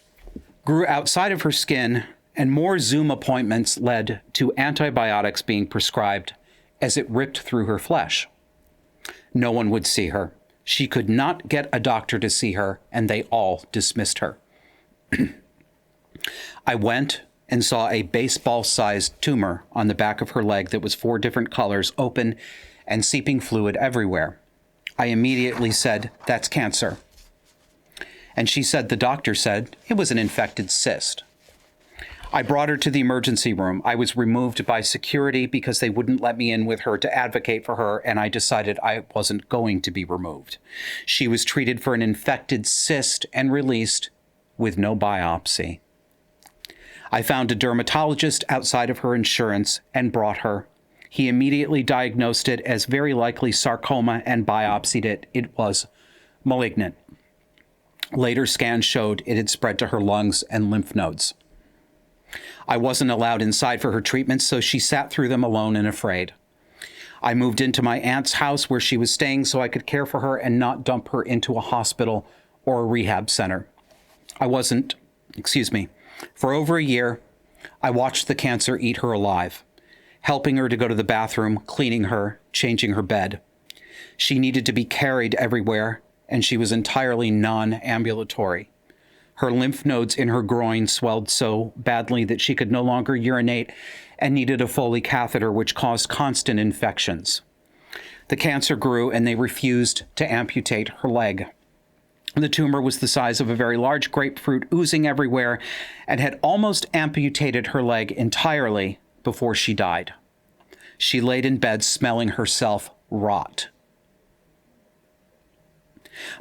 grew outside of her skin, and more Zoom appointments led to antibiotics being prescribed as it ripped through her flesh. No one would see her. She could not get a doctor to see her, and they all dismissed her. I went and saw a baseball-sized tumor on the back of her leg that was 4 different colors, open and seeping fluid everywhere. I immediately said, "That's cancer." And she said, the doctor said, it was an infected cyst. I brought her to the emergency room. I was removed by security because they wouldn't let me in with her to advocate for her, and I decided I wasn't going to be removed. She was treated for an infected cyst and released with no biopsy. I found a dermatologist outside of her insurance and brought her. He immediately diagnosed it as very likely sarcoma and biopsied it. It was malignant. Later scans showed it had spread to her lungs and lymph nodes. I wasn't allowed inside for her treatments, so she sat through them alone and afraid. I moved into my aunt's house where she was staying so I could care for her and not dump her into a hospital or a rehab center. For over a year, I watched the cancer eat her alive, helping her to go to the bathroom, cleaning her, changing her bed. She needed to be carried everywhere, and she was entirely non-ambulatory. Her lymph nodes in her groin swelled so badly that she could no longer urinate and needed a Foley catheter, which caused constant infections. The cancer grew, and they refused to amputate her leg. The tumor was the size of a very large grapefruit, oozing everywhere, and had almost amputated her leg entirely before she died. She laid in bed smelling herself rot.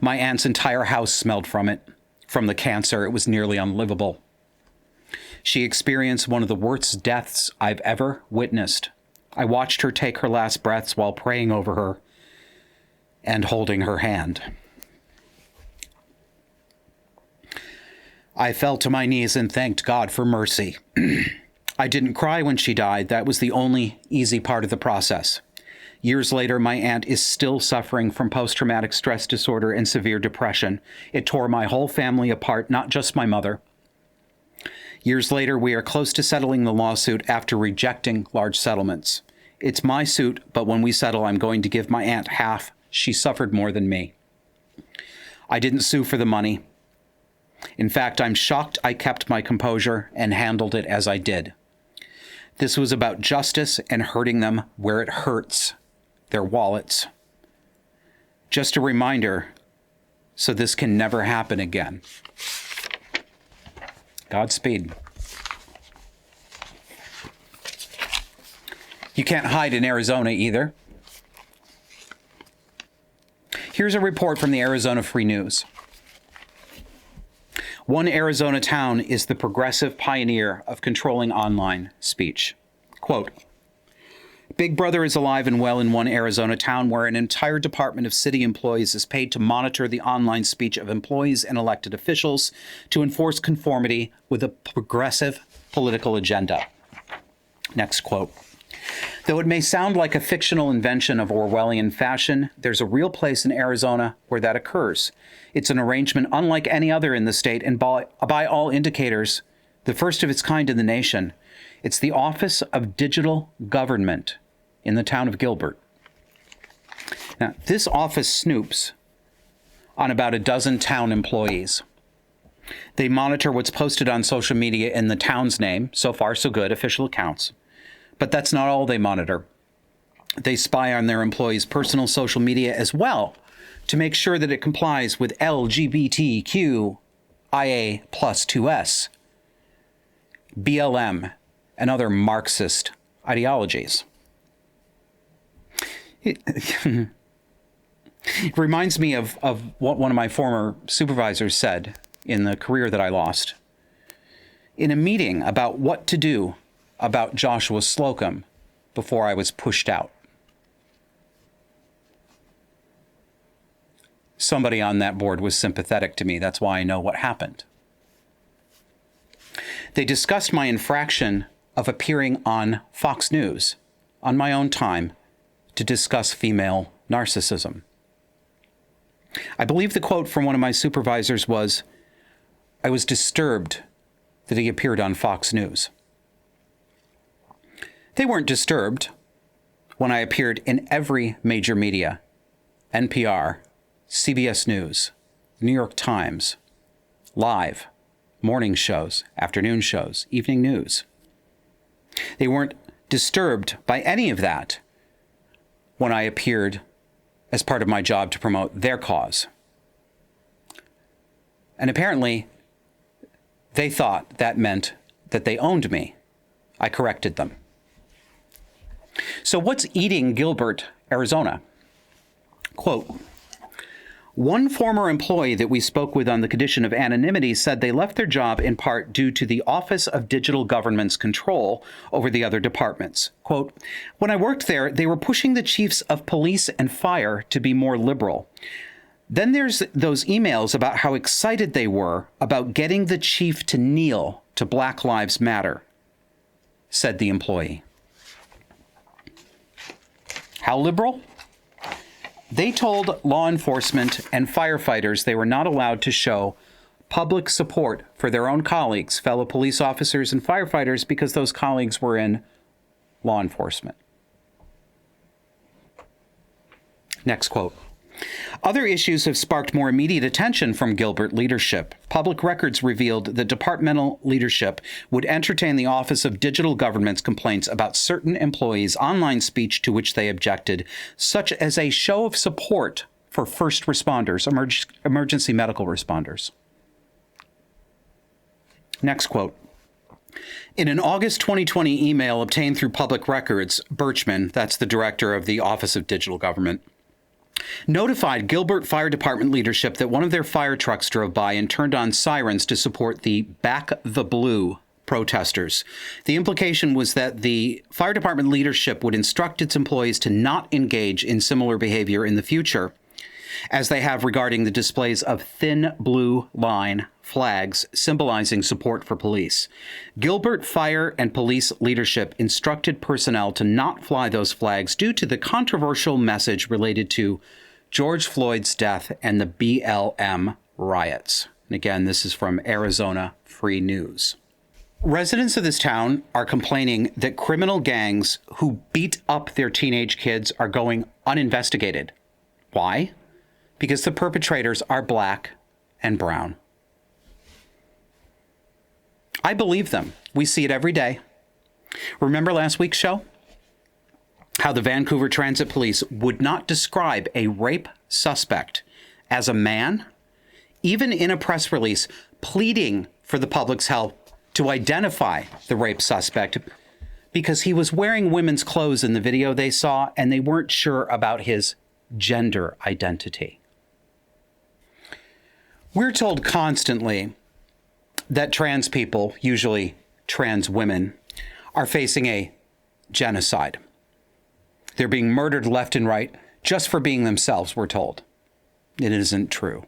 My aunt's entire house smelled from it. From the cancer, it was nearly unlivable. She experienced one of the worst deaths I've ever witnessed. I watched her take her last breaths while praying over her and holding her hand. I fell to my knees and thanked God for mercy. I didn't cry when she died. That was the only easy part of the process. Years later, my aunt is still suffering from post-traumatic stress disorder and severe depression. It tore my whole family apart, not just my mother. Years later, we are close to settling the lawsuit after rejecting large settlements. It's my suit, but when we settle, I'm going to give my aunt half. She suffered more than me. I didn't sue for the money. In fact, I'm shocked I kept my composure and handled it as I did. This was about justice and hurting them where it hurts, their wallets. Just a reminder, so this can never happen again. Godspeed. You can't hide in Arizona either. Here's a report from the Arizona Free News. One Arizona town is the progressive pioneer of controlling online speech. Quote, Big Brother is alive and well in one Arizona town where an entire department of city employees is paid to monitor the online speech of employees and elected officials to enforce conformity with a progressive political agenda. Next quote. Though it may sound like a fictional invention of Orwellian fashion, there's a real place in Arizona where that occurs. It's an arrangement unlike any other in the state and by all indicators, the first of its kind in the nation. It's the Office of Digital Government in the town of Gilbert. Now, this office snoops on about a dozen town employees. They monitor what's posted on social media in the town's name, so far so good, official accounts. But that's not all they monitor. They spy on their employees' personal social media as well to make sure that it complies with LGBTQIA plus 2S, BLM, and other Marxist ideologies. It reminds me of what one of my former supervisors said in the career that I lost. In a meeting about what to do about Joshua Slocum before I was pushed out. Somebody on that board was sympathetic to me. That's why I know what happened. They discussed my infraction of appearing on Fox News on my own time to discuss female narcissism. I believe the quote from one of my supervisors was, I was disturbed that he appeared on Fox News. They weren't disturbed when I appeared in every major media, NPR, CBS News, New York Times, live, morning shows, afternoon shows, evening news. They weren't disturbed by any of that when I appeared as part of my job to promote their cause. And apparently, they thought that meant that they owned me. I corrected them. So what's eating Gilbert, Arizona? Quote, one former employee that we spoke with on the condition of anonymity said they left their job in part due to the Office of Digital Government's control over the other departments. Quote, when I worked there, they were pushing the chiefs of police and fire to be more liberal. Then there's those emails about how excited they were about getting the chief to kneel to Black Lives Matter, said the employee. How liberal? They told law enforcement and firefighters they were not allowed to show public support for their own colleagues, fellow police officers and firefighters, because those colleagues were in law enforcement. Next quote. Other issues have sparked more immediate attention from Gilbert leadership. Public records revealed that departmental leadership would entertain the Office of Digital Government's complaints about certain employees' online speech to which they objected, such as a show of support for first responders, emergency medical responders. Next quote. In an August 2020 email obtained through public records, Birchman, that's the director of the Office of Digital Government, notified Gilbert Fire Department leadership that one of their fire trucks drove by and turned on sirens to support the Back the Blue protesters. The implication was that the fire department leadership would instruct its employees to not engage in similar behavior in the future, as they have regarding the displays of thin blue line flags symbolizing support for police. Gilbert Fire and Police leadership instructed personnel to not fly those flags due to the controversial message related to George Floyd's death and the BLM riots. And again, this is from Arizona Free News. Residents of this town are complaining that criminal gangs who beat up their teenage kids are going uninvestigated. Why? Because the perpetrators are black and brown. I believe them. We see it every day. Remember last week's show? How the Vancouver Transit Police would not describe a rape suspect as a man, even in a press release pleading for the public's help to identify the rape suspect because he was wearing women's clothes in the video they saw and they weren't sure about his gender identity. We're told constantly that trans people, usually trans women, are facing a genocide. They're being murdered left and right just for being themselves, we're told. It isn't true.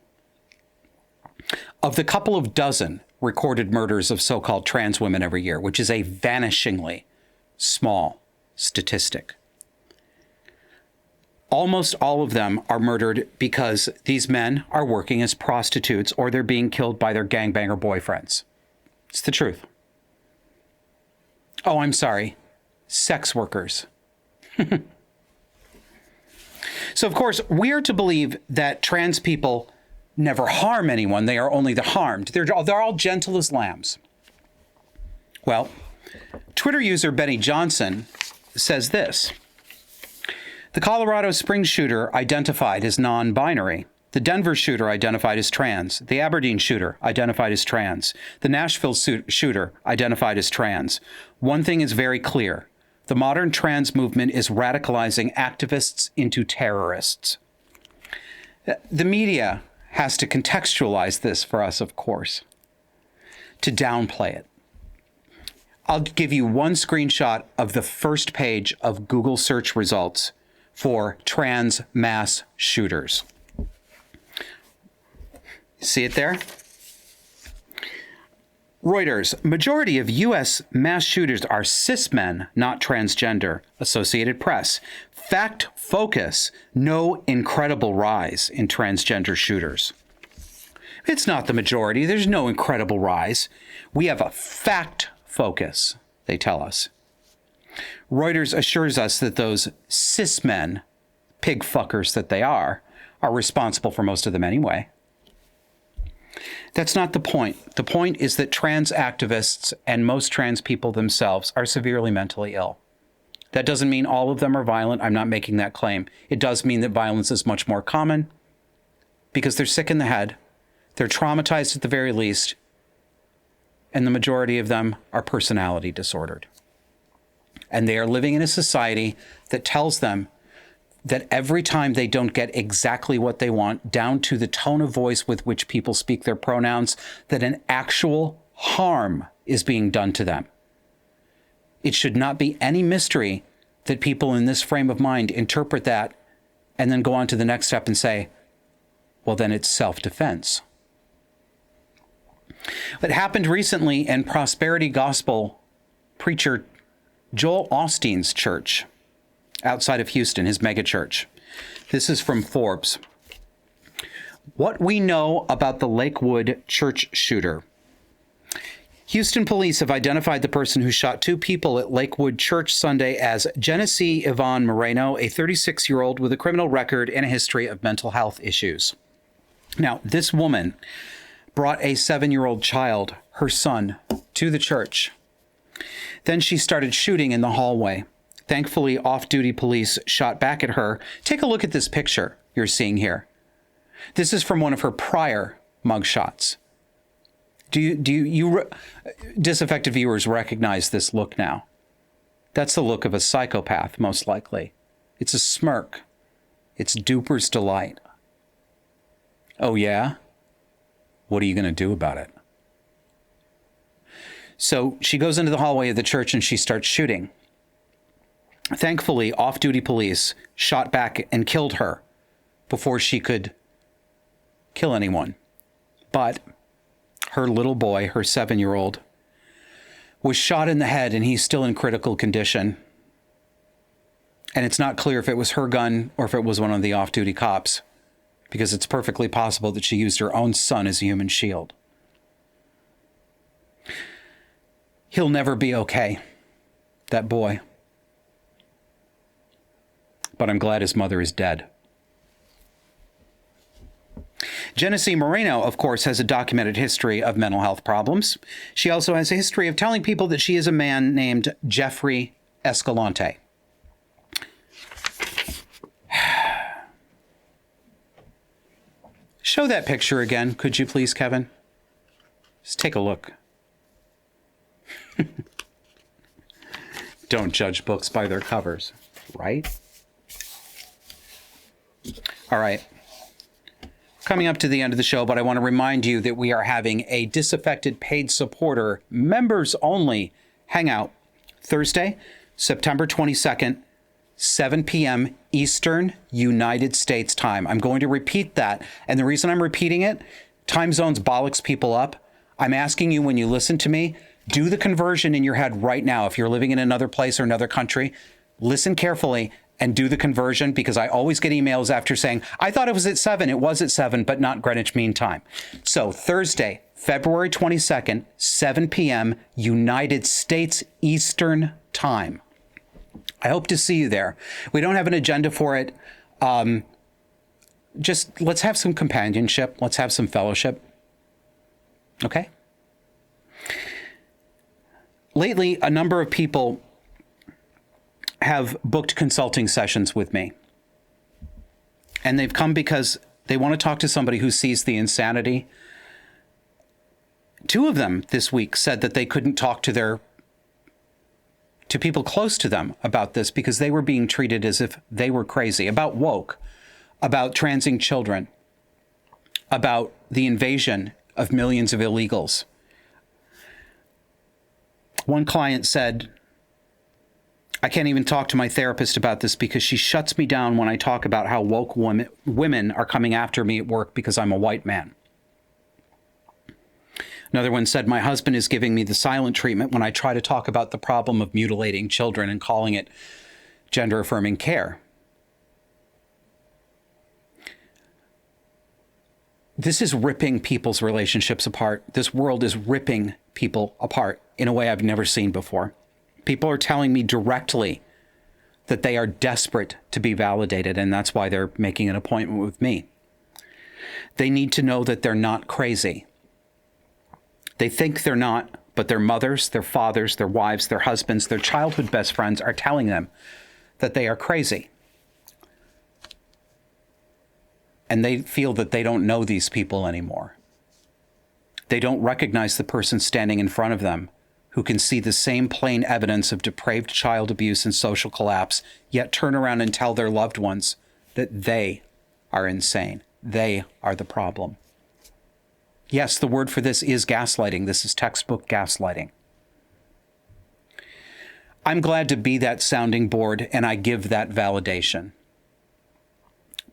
Of the couple of dozen recorded murders of so-called trans women every year, which is a vanishingly small statistic, almost all of them are murdered because these men are working as prostitutes or they're being killed by their gangbanger boyfriends. It's the truth. Oh, I'm sorry. Sex workers. So, of course, we are to believe that trans people never harm anyone. They are only the harmed. They're all gentle as lambs. Well, Twitter user Benny Johnson says this. The Colorado Springs shooter identified as non-binary. The Denver shooter identified as trans. The Aberdeen shooter identified as trans. The Nashville shooter identified as trans. One thing is very clear. The modern trans movement is radicalizing activists into terrorists. The media has to contextualize this for us, of course, to downplay it. I'll give you one screenshot of the first page of Google search results for trans mass shooters. See it there? Reuters, majority of U.S. mass shooters are cis men, not transgender. Associated Press, fact focus, no incredible rise in transgender shooters. It's not the majority. There's no incredible rise. We have a fact focus, they tell us. Reuters assures us that those cis men, pig fuckers that they are responsible for most of them anyway. That's not the point. The point is that trans activists and most trans people themselves are severely mentally ill. That doesn't mean all of them are violent. I'm not making that claim. It does mean that violence is much more common because they're sick in the head. They're traumatized at the very least. And the majority of them are personality disordered. And they are living in a society that tells them that every time they don't get exactly what they want, down to the tone of voice with which people speak their pronouns, that an actual harm is being done to them. It should not be any mystery that people in this frame of mind interpret that and then go on to the next step and say, well, then it's self-defense. It happened recently in prosperity gospel preacher Joel Osteen's church outside of Houston, his megachurch. This is from Forbes. What we know about the Lakewood church shooter. Houston police have identified the person who shot two people at Lakewood Church Sunday as Genesee Yvonne Moreno, a 36-year-old with a criminal record and a history of mental health issues. Now, this woman brought a 7-year-old child, her son, to the church. Then she started shooting in the hallway. Thankfully, off-duty police shot back at her. Take a look at this picture you're seeing here. This is from one of her prior mugshots. Do you disaffected viewers recognize this look now? That's the look of a psychopath, most likely. It's a smirk. It's duper's delight. Oh, yeah? What are you going to do about it? So she goes into the hallway of the church and she starts shooting. Thankfully, off-duty police shot back and killed her before she could kill anyone. But her little boy, her 7-year-old, was shot in the head and he's still in critical condition. And it's not clear if it was her gun or if it was one of the off-duty cops, because it's perfectly possible that she used her own son as a human shield. He'll never be okay, that boy. But I'm glad his mother is dead. Genesee Moreno, of course, has a documented history of mental health problems. She also has a history of telling people that she is a man named Jeffrey Escalante. Show that picture again, could you please, Kevin? Just take a look. Don't judge books by their covers, right? All right. Coming up to the end of the show, but I want to remind you that we are having a Disaffected paid supporter, members only hangout Thursday, September 22nd, 7 p.m. Eastern United States time. I'm going to repeat that. And the reason I'm repeating it, time zones bollocks people up. I'm asking you, when you listen to me, do the conversion in your head right now. If you're living in another place or another country, listen carefully and do the conversion, because I always get emails after saying, I thought it was at 7. It was at 7, but not Greenwich Mean Time. So Thursday, February 22nd, 7 p.m. United States Eastern Time. I hope to see you there. We don't have an agenda for it. Just let's have some companionship. Let's have some fellowship. Okay? Lately, a number of people have booked consulting sessions with me. And they've come because they want to talk to somebody who sees the insanity. 2 of them this week said that they couldn't talk to people close to them about this because they were being treated as if they were crazy, about woke, about transing children, about the invasion of millions of illegals. One client said, I can't even talk to my therapist about this because she shuts me down when I talk about how woke women are coming after me at work because I'm a white man. Another one said, my husband is giving me the silent treatment when I try to talk about the problem of mutilating children and calling it gender-affirming care. This is ripping people's relationships apart. This world is ripping people apart in a way I've never seen before. People are telling me directly that they are desperate to be validated, and that's why they're making an appointment with me. They need to know that they're not crazy. They think they're not, but their mothers, their fathers, their wives, their husbands, their childhood best friends are telling them that they are crazy. And they feel that they don't know these people anymore. They don't recognize the person standing in front of them who can see the same plain evidence of depraved child abuse and social collapse, yet turn around and tell their loved ones that they are insane. They are the problem. Yes, the word for this is gaslighting. This is textbook gaslighting. I'm glad to be that sounding board, and I give that validation.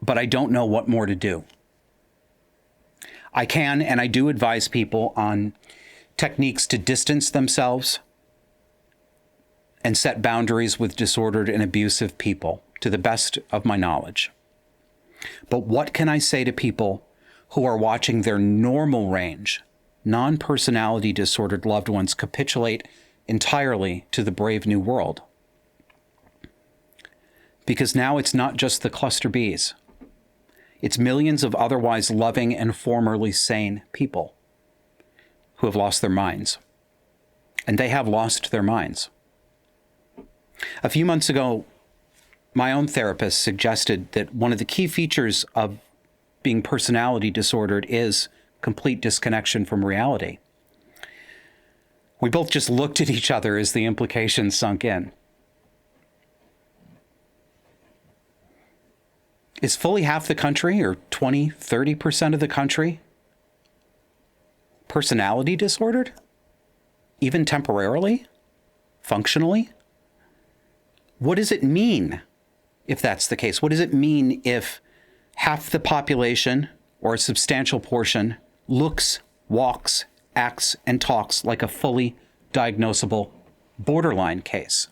But I don't know what more to do. I can, and I do advise people on techniques to distance themselves and set boundaries with disordered and abusive people, to the best of my knowledge. But what can I say to people who are watching their normal range, non-personality disordered loved ones capitulate entirely to the brave new world? Because now it's not just the cluster Bs. It's millions of otherwise loving and formerly sane people who have lost their minds. And they have lost their minds. A few months ago, my own therapist suggested that one of the key features of being personality disordered is complete disconnection from reality. We both just looked at each other as the implications sunk in. Is fully half the country, or 20, 30% of the country, personality disordered? Even temporarily? Functionally? What does it mean if that's the case? What does it mean if half the population, or a substantial portion, looks, walks, acts, and talks like a fully diagnosable borderline case?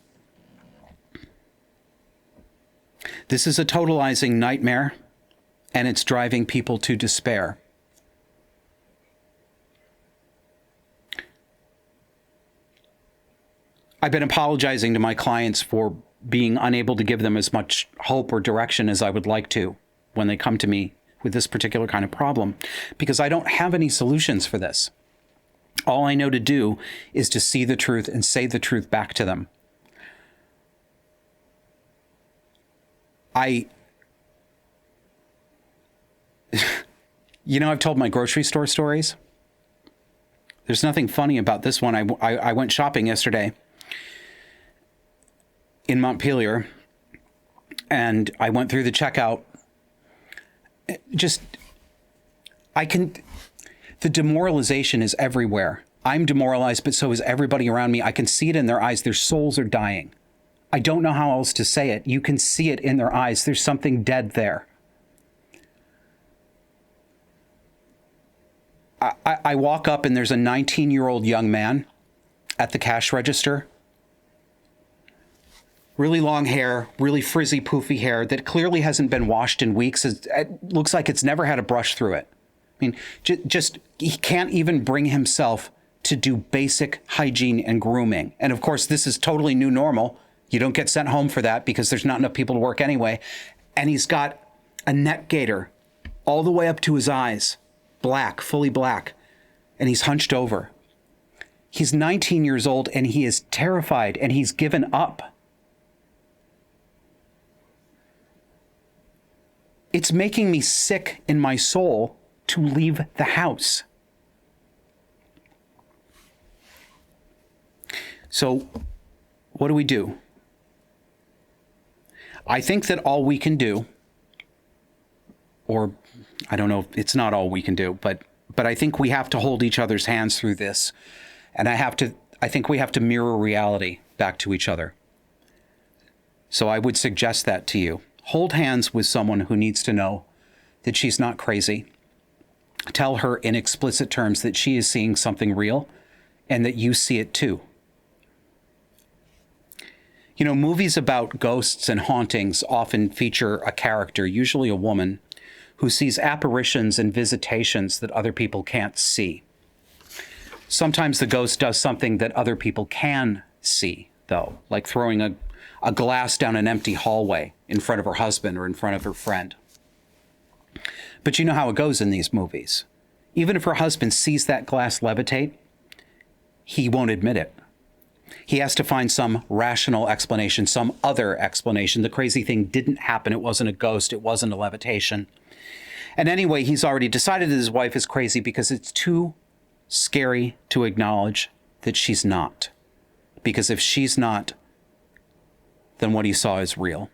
This is a totalizing nightmare, and it's driving people to despair. I've been apologizing to my clients for being unable to give them as much hope or direction as I would like to when they come to me with this particular kind of problem, because I don't have any solutions for this. All I know to do is to see the truth and say the truth back to them. I've told my grocery store stories. There's nothing funny about this one. I went shopping yesterday in Montpelier, and I went through the checkout. The demoralization is everywhere. I'm demoralized, but so is everybody around me. I can see it in their eyes. Their souls are dying. I don't know how else to say it. You can see it in their eyes. There's something dead there. I walk up and there's a 19-year-old young man at the cash register. Really long hair, really frizzy, poofy hair that clearly hasn't been washed in weeks. It looks like it's never had a brush through it. I mean, he can't even bring himself to do basic hygiene and grooming. And of course, this is totally new normal. You don't get sent home for that because there's not enough people to work anyway. And he's got a neck gaiter all the way up to his eyes, black, fully black. And he's hunched over. He's 19 years old and he is terrified and he's given up. It's making me sick in my soul to leave the house. So, what do we do? I think that all we can do, or I don't know, it's not all we can do, but I think we have to hold each other's hands through this. And I think we have to mirror reality back to each other. So I would suggest that to you. Hold hands with someone who needs to know that she's not crazy. Tell her in explicit terms that she is seeing something real and that you see it too. You know, movies about ghosts and hauntings often feature a character, usually a woman, who sees apparitions and visitations that other people can't see. Sometimes the ghost does something that other people can see, though, like throwing a glass down an empty hallway in front of her husband or in front of her friend. But you know how it goes in these movies. Even if her husband sees that glass levitate, he won't admit it. He has to find some rational explanation, some other explanation. The crazy thing didn't happen. It wasn't a ghost. It wasn't a levitation. And anyway, he's already decided that his wife is crazy because it's too scary to acknowledge that she's not. Because if she's not, then what he saw is real.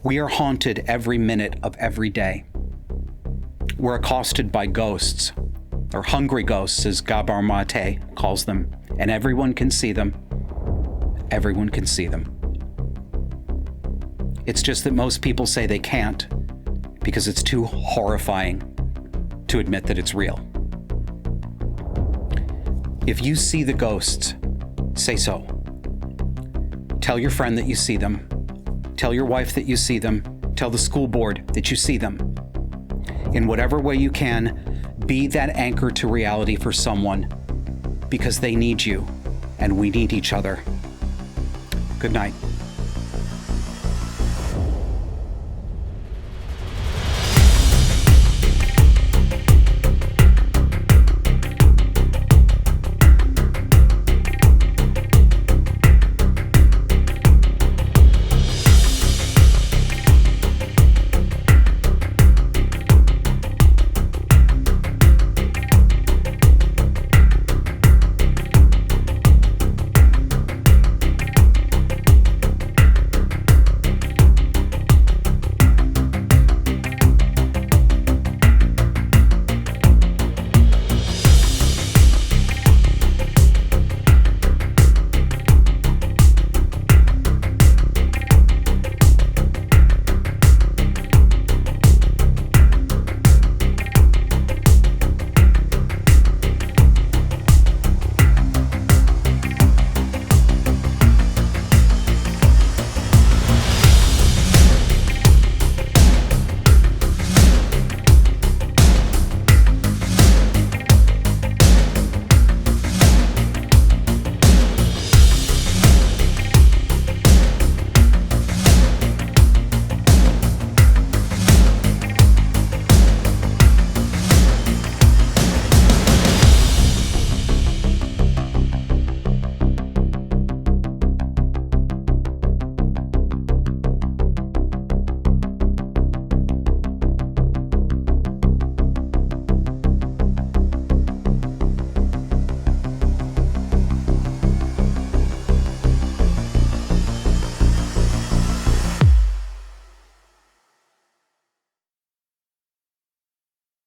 We are haunted every minute of every day. We're accosted by ghosts, or hungry ghosts, as Gabor Mate calls them, and everyone can see them. Everyone can see them. It's just that most people say they can't because it's too horrifying to admit that it's real. If you see the ghosts, say so. Tell your friend that you see them. Tell your wife that you see them. Tell the school board that you see them. In whatever way you can, be that anchor to reality for someone because they need you and we need each other. Good night.